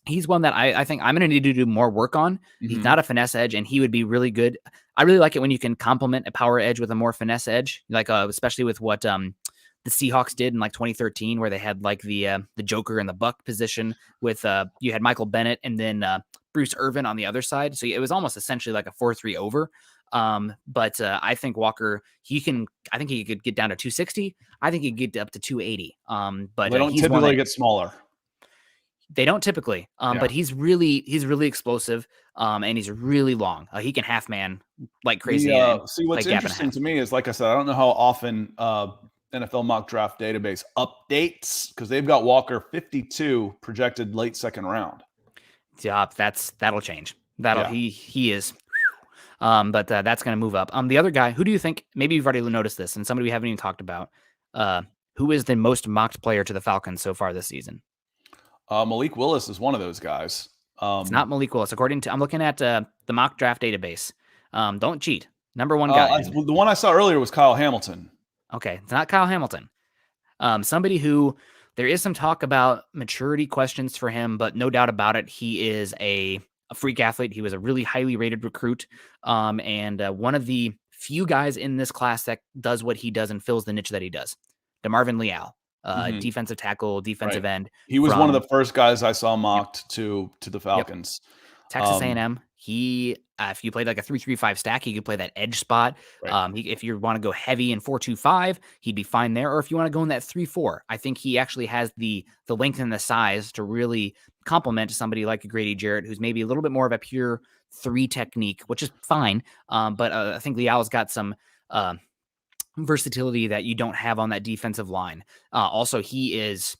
Speaker 2: he's one that I think I'm going to need to do more work on. He's not a finesse edge, and he would be really good. I really like it when you can complement a power edge with a more finesse edge, like especially with what the Seahawks did in like 2013, where they had like the Joker and the Buck position with you had Michael Bennett and then Bruce Irvin on the other side. So it was almost essentially like a 4-3 over. But I think Walker, I think he could get down to 260. I think he could get up to 280. But
Speaker 1: they don't typically get smaller.
Speaker 2: They don't typically, but he's really explosive, and he's really long. He can half man like crazy.
Speaker 1: See, what's interesting to me is, like I said, I don't know how often NFL Mock Draft Database updates, because they've got Walker 52 projected late second round.
Speaker 2: Yeah, that'll change. He is. But that's going to move up. The other guy, who do you think? Maybe you've already noticed this, and somebody we haven't even talked about. Who is the most mocked player to the Falcons so far this season?
Speaker 1: Malik Willis is one of those guys.
Speaker 2: It's not Malik Willis. I'm looking at the mock draft database. Don't cheat. Number one guy.
Speaker 1: The one I saw earlier was Kyle Hamilton.
Speaker 2: Okay, it's not Kyle Hamilton. Somebody who there is some talk about maturity questions for him, but no doubt about it, he is a freak athlete. He was a really highly rated recruit, and one of the few guys in this class that does what he does and fills the niche that he does. Marvin Liao. Defensive tackle, defensive end.
Speaker 1: He was one of the first guys I saw mocked to the Falcons.
Speaker 2: Yep. Texas A&M. He, if you played like a 3-3-5 stack, he could play that edge spot. Right. If you want to go heavy in 4-2-5, he'd be fine there. Or if you want to go in that 3-4, I think he actually has the length and the size to really complement somebody like a Grady Jarrett, who's maybe a little bit more of a pure 3 technique, which is fine. But I think Liao's got some versatility that you don't have on that defensive line. Also, he is,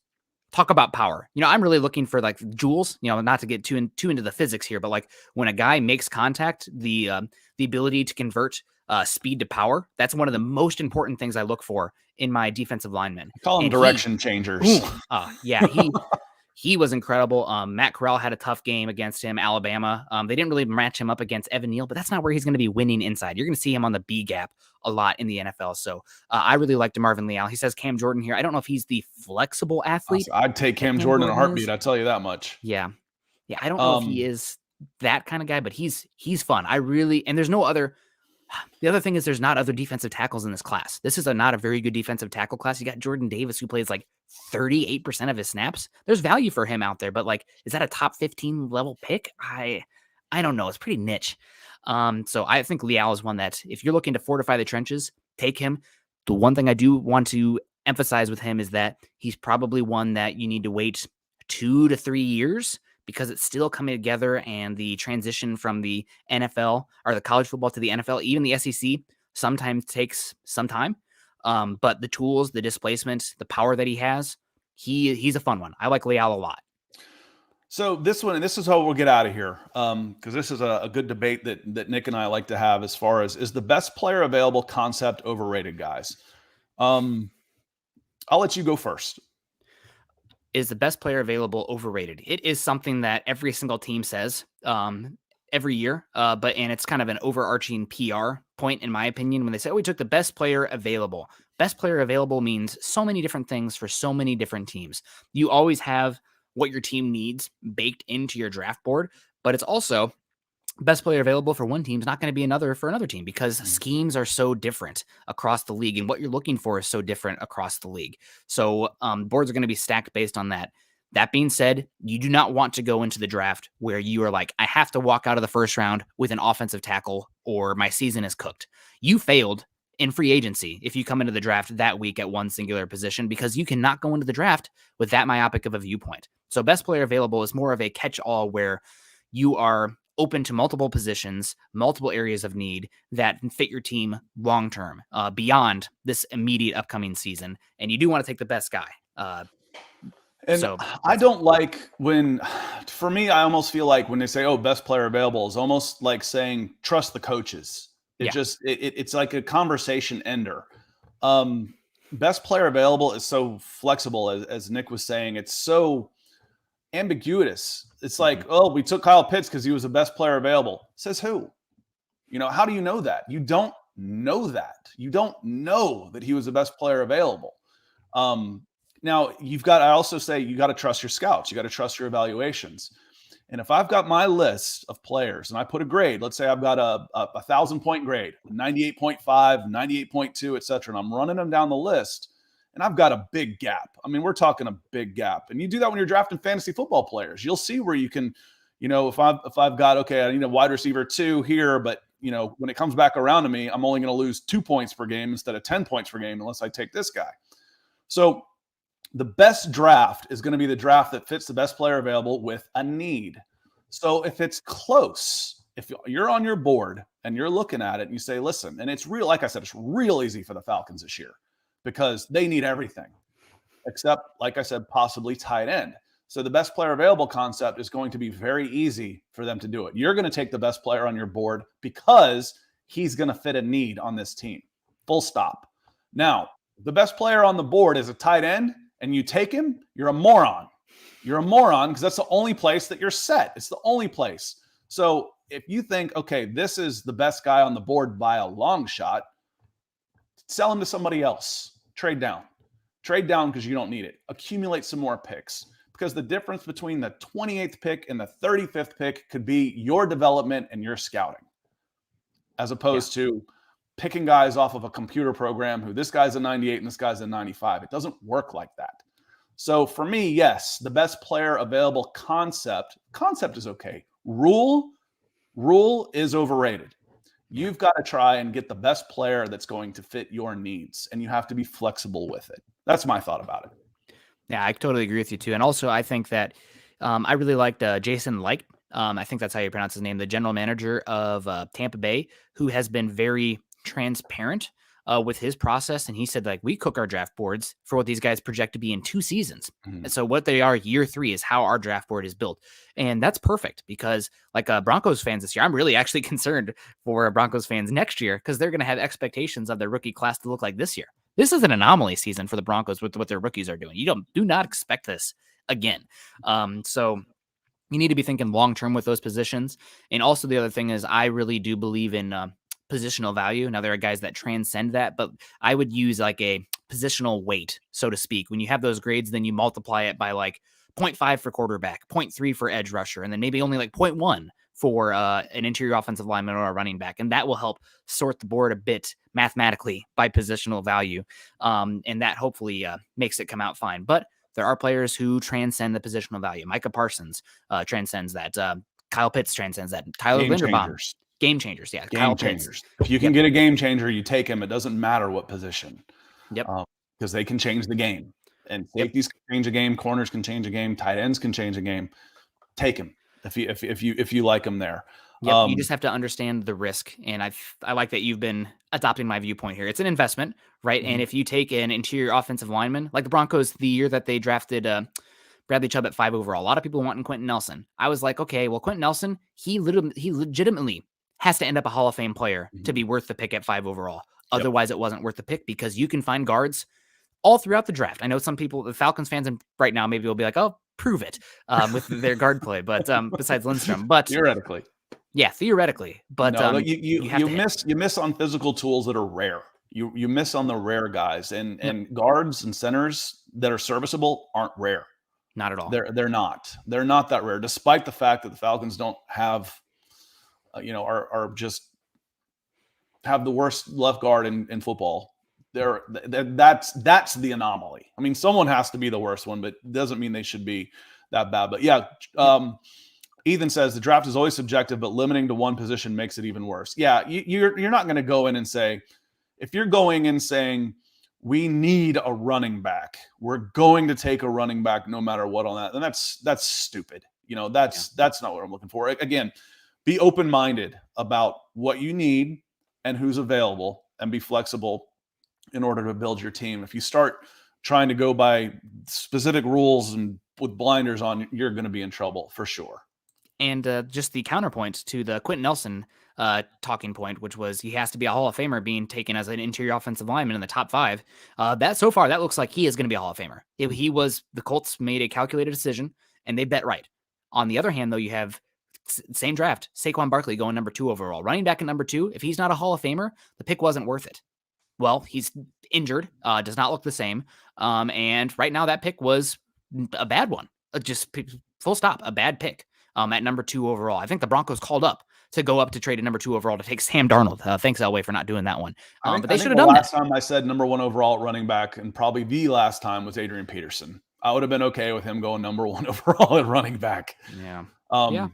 Speaker 2: talk about power. I'm really looking for like joules, not to get too into the physics here, but like when a guy makes contact, the ability to convert speed to power, that's one of the most important things I look for in my defensive linemen.
Speaker 1: I call them direction changers.
Speaker 2: Yeah, he was incredible. Matt Corral had a tough game against him, Alabama. They didn't really match him up against Evan Neal, but that's not where he's going to be winning inside. You're going to see him on the B gap a lot in the NFL. So I really liked Marvin Liao. He says Cam Jordan here. I don't know if he's the flexible athlete.
Speaker 1: I'd take Cam Jordan in a heartbeat. I tell you that much.
Speaker 2: Yeah. I don't know if he is that kind of guy, but he's fun. And there's no other. The other thing is there's not other defensive tackles in this class. This is not a very good defensive tackle class. You got Jordan Davis, who plays like 38% of his snaps. There's value for him out there, but like, is that a top 15 level pick? I don't know. It's pretty niche. So I think Liao is one that if you're looking to fortify the trenches, take him. The one thing I do want to emphasize with him is that he's probably one that you need to wait 2 to 3 years, because it's still coming together, and the transition from the NFL or the college football to the NFL, even the SEC, sometimes takes some time. But the tools, the displacement, the power that he has, he's a fun one. I like Liao a lot.
Speaker 1: So this is how we'll get out of here, because this is a good debate that Nick and I like to have, as far as, is the best player available concept overrated, guys? I'll let you go first.
Speaker 2: Is the best player available overrated? It is something that every single team says every year, and it's kind of an overarching PR point, in my opinion, when they say, oh, we took the best player available. Best player available means so many different things for so many different teams. You always have what your team needs baked into your draft board, but it's also best player available for one team is not going to be another for another team because schemes are so different across the league and what you're looking for is so different across the league. So boards are going to be stacked based on that. That being said, you do not want to go into the draft where you are like, I have to walk out of the first round with an offensive tackle or my season is cooked. You failed in free agency if you come into the draft that week at one singular position because you cannot go into the draft with that myopic of a viewpoint. So best player available is more of a catch-all where you are open to multiple positions, multiple areas of need that fit your team long-term beyond this immediate upcoming season. And you do want to take the best guy.
Speaker 1: I don't like when, for me, I almost feel like when they say, oh, best player available is almost like saying, trust the coaches. It's like a conversation ender. Best player available is so flexible, as Nick was saying. It's so ambiguous. It's like, oh, we took Kyle Pitts because he was the best player available. Says who? How do you know that? You don't know that. You don't know that he was the best player available. Now, I also say you got to trust your scouts. You got to trust your evaluations. And if I've got my list of players and I put a grade, let's say I've got a 1,000-point grade, 98.5, 98.2, et cetera, and I'm running them down the list, and I've got a big gap. I mean, we're talking a big gap. And you do that when you're drafting fantasy football players. You'll see where you can, if I've got, okay, I need a wide receiver 2 here, but, when it comes back around to me, I'm only going to lose 2 points per game instead of 10 points per game unless I take this guy. So the best draft is going to be the draft that fits the best player available with a need. So if it's close, if you're on your board and you're looking at it and you say, listen, and it's real, like I said, it's real easy for the Falcons this year because they need everything except, like I said, possibly tight end. So the best player available concept is going to be very easy for them to do it. You're going to take the best player on your board because he's going to fit a need on this team. Full stop. Now, the best player on the board is a tight end, and you take him, you're a moron. You're a moron because that's the only place that you're set. It's the only place. So if you think, okay, this is the best guy on the board by a long shot, sell him to somebody else. Trade down. Trade down because you don't need it. Accumulate some more picks because the difference between the 28th pick and the 35th pick could be your development and your scouting as opposed to picking guys off of a computer program who this guy's a 98 and this guy's a 95. It doesn't work like that. So for me, yes, the best player available concept is okay. Rule is overrated. You've got to try and get the best player that's going to fit your needs, and you have to be flexible with it. That's my thought about it.
Speaker 2: Yeah, I totally agree with you too. And also, I think that I really liked Jason Licht. I think that's how you pronounce his name, the general manager of Tampa Bay, who has been very transparent with his process. And he said, like, we cook our draft boards for what these guys project to be in 2 seasons. And so what they are year 3 is how our draft board is built. And that's perfect because like Broncos fans this year, I'm really actually concerned for Broncos fans next year because they're going to have expectations of their rookie class to look like this year. This is an anomaly season for the Broncos with what their rookies are doing. You do not expect this again. So you need to be thinking long-term with those positions. And also the other thing is I really do believe in positional value. Now there are guys that transcend that, but I would use like a positional weight, so to speak. When you have those grades, then you multiply it by like 0.5 for quarterback, 0.3 for edge rusher, and then maybe only like 0.1 for an interior offensive lineman or a running back. And that will help sort the board a bit mathematically by positional value. And that hopefully makes it come out fine. But there are players who transcend the positional value. Micah Parsons transcends that. Kyle Pitts transcends that. Tyler Linderbaum. Game changers, yeah.
Speaker 1: Game changers. If you can get a game changer, you take him. It doesn't matter what position.
Speaker 2: Yep.
Speaker 1: Because they can change the game. And safeties can change a game. Corners can change a game. Tight ends can change a game. Take him if you like him there.
Speaker 2: Yep. You just have to understand the risk. And I like that you've been adopting my viewpoint here. It's an investment, right? And if you take an interior offensive lineman, like the Broncos, the year that they drafted Bradley Chubb at 5 overall, a lot of people wanting Quentin Nelson. I was like, okay, well, Quentin Nelson, he legitimately has to end up a Hall of Fame player to be worth the pick at 5 overall. Otherwise, it wasn't worth the pick because you can find guards all throughout the draft. I know some people, the Falcons fans right now, maybe will be like, oh, prove it with their guard play. But besides Lindstrom, but
Speaker 1: theoretically.
Speaker 2: Yeah, theoretically. But
Speaker 1: no,
Speaker 2: you have
Speaker 1: you miss on physical tools that are rare. You miss on the rare guys, and guards and centers that are serviceable aren't rare.
Speaker 2: Not at all.
Speaker 1: They're not that rare, despite the fact that the Falcons don't have, are just have the worst left guard in football. That's the anomaly. I mean, someone has to be the worst one, but it doesn't mean they should be that bad. But yeah, Ethan says the draft is always subjective, but limiting to one position makes it even worse. Yeah, you're not going to go in and say, if you're going in saying we need a running back, we're going to take a running back no matter what on that, then that's stupid. That's not what I'm looking for. Again, be open-minded about what you need and who's available, and be flexible in order to build your team. If you start trying to go by specific rules and with blinders on, you're going to be in trouble for sure.
Speaker 2: And just the counterpoint to the Quentin Nelson talking point, which was he has to be a Hall of Famer being taken as an interior offensive lineman in the top 5. That so far, that looks like he is going to be a Hall of Famer. The Colts made a calculated decision and they bet right. On the other hand, though, you have same draft, Saquon Barkley going number 2 overall. Running back at number 2, if he's not a Hall of Famer, the pick wasn't worth it. Well, he's injured, does not look the same. And right now that pick was a bad one. Just full stop, a bad pick at number 2 overall. I think the Broncos called up to go up to trade at number 2 overall to take Sam Darnold. Thanks, Elway, for not doing that one. But they should have done that.
Speaker 1: Last time I said number 1 overall at running back, and probably the last time, was Adrian Peterson. I would have been okay with him going number 1 overall at running back.
Speaker 2: Yeah.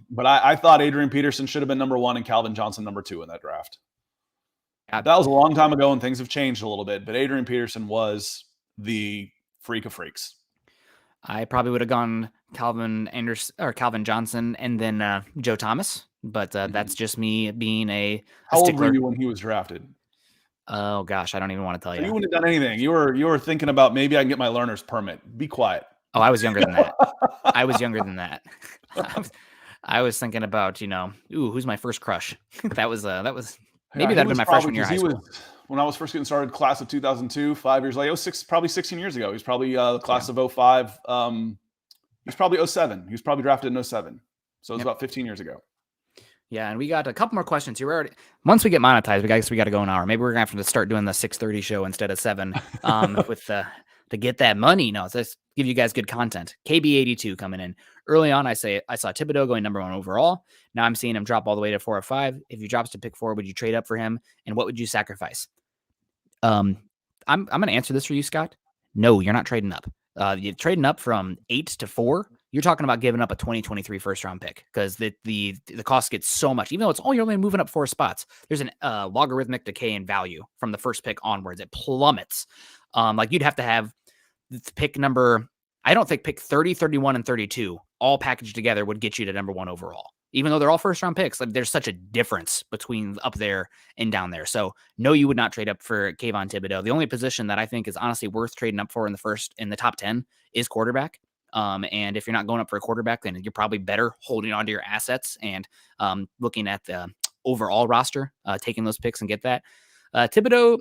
Speaker 1: But I thought Adrian Peterson should have been number 1 and Calvin Johnson number 2 in that draft. That was a long time ago, and things have changed a little bit. But Adrian Peterson was the freak of freaks.
Speaker 2: I probably would have gone Calvin Johnson and then Joe Thomas. But that's just me being a
Speaker 1: How old
Speaker 2: stickler.
Speaker 1: were you when he was drafted?
Speaker 2: Oh gosh, I don't even want to tell you.
Speaker 1: You wouldn't have done anything. You were thinking about, maybe I can get my learner's permit. Be quiet.
Speaker 2: Oh, I was younger than that. I was thinking about, who's my first crush? That was maybe that'd been my freshman year of high school.
Speaker 1: When I was first getting started, class of 2002, 5 years later, it was probably 16 years ago. He was probably the class of 05. He's probably 07. He was probably drafted in 07. So it was about 15 years ago.
Speaker 2: Yeah, and we got a couple more questions here. Once we get monetized, we got to go an hour. Maybe we're gonna have to start doing the 6:30 show instead of 7. To get that money. No, let's give you guys good content. KB82 coming in early on. I saw Thibodeau going number 1 overall. Now I'm seeing him drop all the way to 4 or 5. If he drops to pick 4, would you trade up for him? And what would you sacrifice? I'm going to answer this for you, Scott. No, you're not trading up. You're trading up from 8 to 4. You're talking about giving up a 2023 first round pick because the cost gets so much. Even though you're only moving up 4 spots, there's an logarithmic decay in value from the first pick onwards. It plummets. You'd have to have pick number, I don't think pick 30, 31, and 32 all packaged together would get you to number 1 overall. Even though they're all first round picks, there's such a difference between up there and down there. So no, you would not trade up for Kayvon Thibodeau. The only position that I think is honestly worth trading up for in the top 10 is quarterback. And if you're not going up for a quarterback, then you're probably better holding on to your assets and looking at the overall roster, taking those picks and get that. Thibodeau,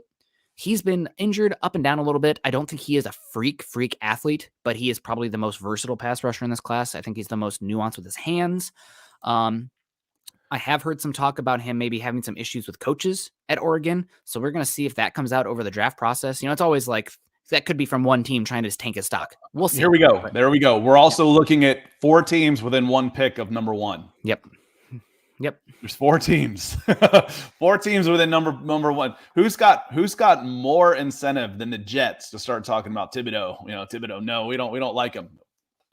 Speaker 2: he's been injured up and down a little bit. I don't think he is a freak athlete, but he is probably the most versatile pass rusher in this class. I think he's the most nuanced with his hands. I have heard some talk about him maybe having some issues with coaches at Oregon. So we're going to see if that comes out over the draft process. It's always like that could be from one team trying to just tank his stock. We'll see.
Speaker 1: Here we go. There we go. We're also looking at 4 teams within 1 pick of number 1.
Speaker 2: Yep.
Speaker 1: There's 4 teams. 4 teams within number 1. Who's got more incentive than the Jets to start talking about Thibodeau? Thibodeau. No, we don't like him.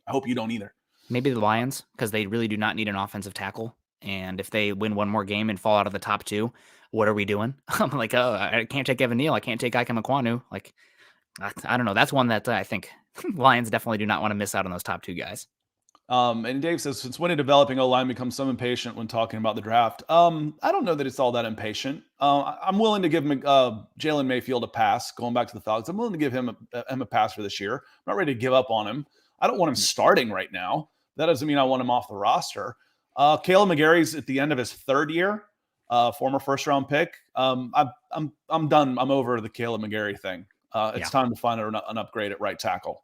Speaker 1: I hope you don't either.
Speaker 2: Maybe the Lions, because they really do not need an offensive tackle. And if they win one more game and fall out of the top 2, what are we doing? I'm like, oh, I can't take Evan Neal. I can't take Ike Mekwonu. Like, I don't know. That's one that I think Lions definitely do not want to miss out on those top 2 guys.
Speaker 1: And Dave says, since when did developing O-line become so impatient when talking about the draft? I don't know that it's all that impatient. I'm willing to give Jalen Mayfield a pass, going back to the Falcons. I'm willing to give him a pass for this year. I'm not ready to give up on him. I don't want him starting right now. That doesn't mean I want him off the roster. Caleb McGarry's at the end of his 3rd year. former first-round pick. I'm done. I'm over the Caleb McGarry thing. It's time to find an upgrade at right tackle.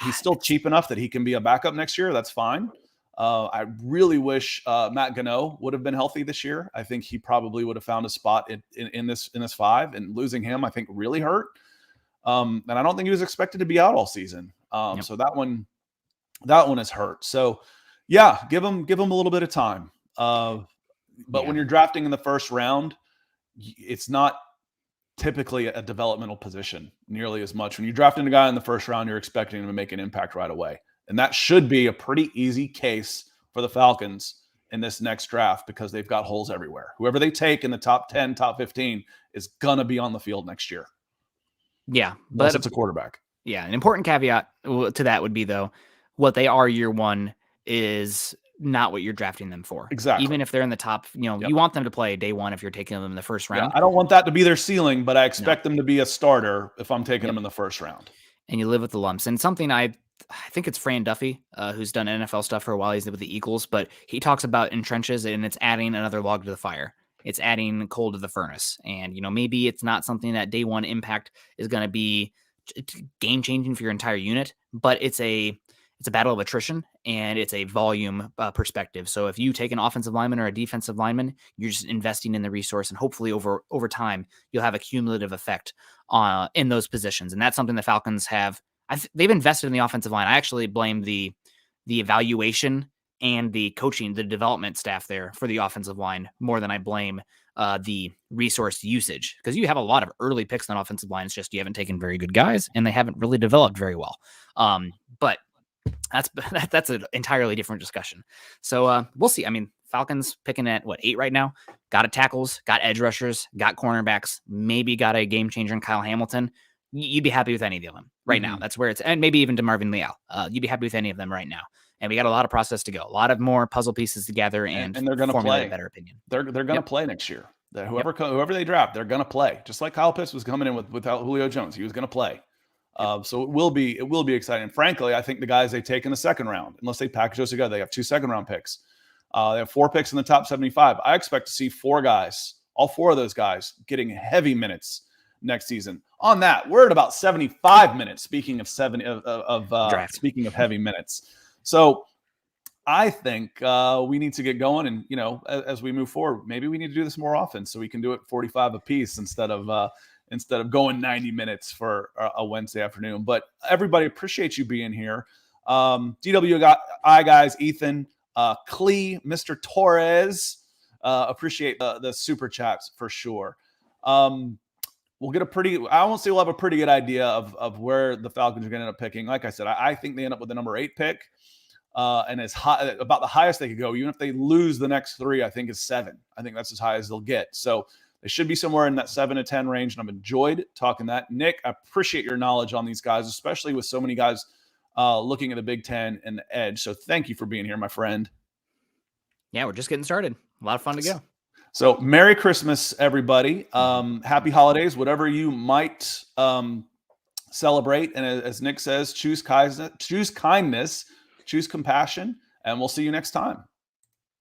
Speaker 1: He's still cheap enough that he can be a backup next year. That's fine. I really wish Matt Gano would have been healthy this year. I think he probably would have found a spot in this 5, and losing him, I think, really hurt. And I don't think he was expected to be out all season. So that one is hurt. So yeah, give him a little bit of time. But when you're drafting in the first round, it's not typically a developmental position nearly as much. When you draft in a guy in the first round, you're expecting him to make an impact right away. And that should be a pretty easy case for the Falcons in this next draft because they've got holes everywhere. Whoever they take in the top 10, top 15 is going to be on the field next year.
Speaker 2: Yeah.
Speaker 1: Unless it's a quarterback.
Speaker 2: Yeah. An important caveat to that would be, though, what they are year one is not what you're drafting them for.
Speaker 1: Exactly.
Speaker 2: Even if they're in the top, you want them to play day one if you're taking them in the first round.
Speaker 1: Yeah, I don't want that to be their ceiling, but I expect them to be a starter if I'm taking them in the first round.
Speaker 2: And you live with the lumps. And something I think it's Fran Duffy, who's done NFL stuff for a while. He's with the Eagles, but he talks about in trenches, and it's adding another log to the fire. It's adding coal to the furnace. And, maybe it's not something that day one impact is going to be game changing for your entire unit, but it's a battle of attrition and it's a volume perspective. So if you take an offensive lineman or a defensive lineman, you're just investing in the resource, and hopefully over time, you'll have a cumulative effect in those positions. And that's something the Falcons have. They've invested in the offensive line. I actually blame the evaluation and the coaching, the development staff there for the offensive line more than I blame the resource usage, because you have a lot of early picks on offensive line. It's just you haven't taken very good guys and they haven't really developed very well. But that's an entirely different discussion. So we'll see. I mean, Falcons picking at 8 right now. Got a tackles, got edge rushers, got cornerbacks, maybe got a game changer in Kyle Hamilton. You'd be happy with any of them right now. That's where it's, and maybe even to Marvin Liao. You'd be happy with any of them right now. And we got a lot of process to go, a lot of more puzzle pieces to gather, and
Speaker 1: they're going to play.
Speaker 2: A better opinion.
Speaker 1: They're going to play next year. Whoever they draft, they're going to play. Just like Kyle Pitts was coming in without Julio Jones, he was going to play. So it will be exciting. Frankly, I think the guys they take in the second round, unless they package those together, they have 2 second-round picks. They have 4 picks in the top 75. I expect to see 4 guys, all 4 of those guys, getting heavy minutes next season. On that, we're at about 75 minutes. Speaking of speaking of heavy minutes, so I think we need to get going. And as we move forward, maybe we need to do this more often so we can do it 45 apiece instead of going 90 minutes for a Wednesday afternoon. But everybody, appreciate you being here. DWI guys, Ethan, Clee, Mr. Torres, appreciate the super chats for sure. We'll get I won't say we'll have a pretty good idea of where the Falcons are going to end up picking. Like I said, I think they end up with the number 8 pick, and as high, about the highest they could go. Even if they lose the next 3, I think is 7. I think that's as high as they'll get. So they should be somewhere in that 7 to 10 range, and I've enjoyed talking that. Nick, I appreciate your knowledge on these guys, especially with so many guys looking at the Big Ten and the edge. So thank you for being here, my friend.
Speaker 2: Yeah, we're just getting started. A lot of fun to go.
Speaker 1: So Merry Christmas, everybody. Happy holidays, whatever you might celebrate. And as Nick says, choose kindness, choose compassion, and we'll see you next time.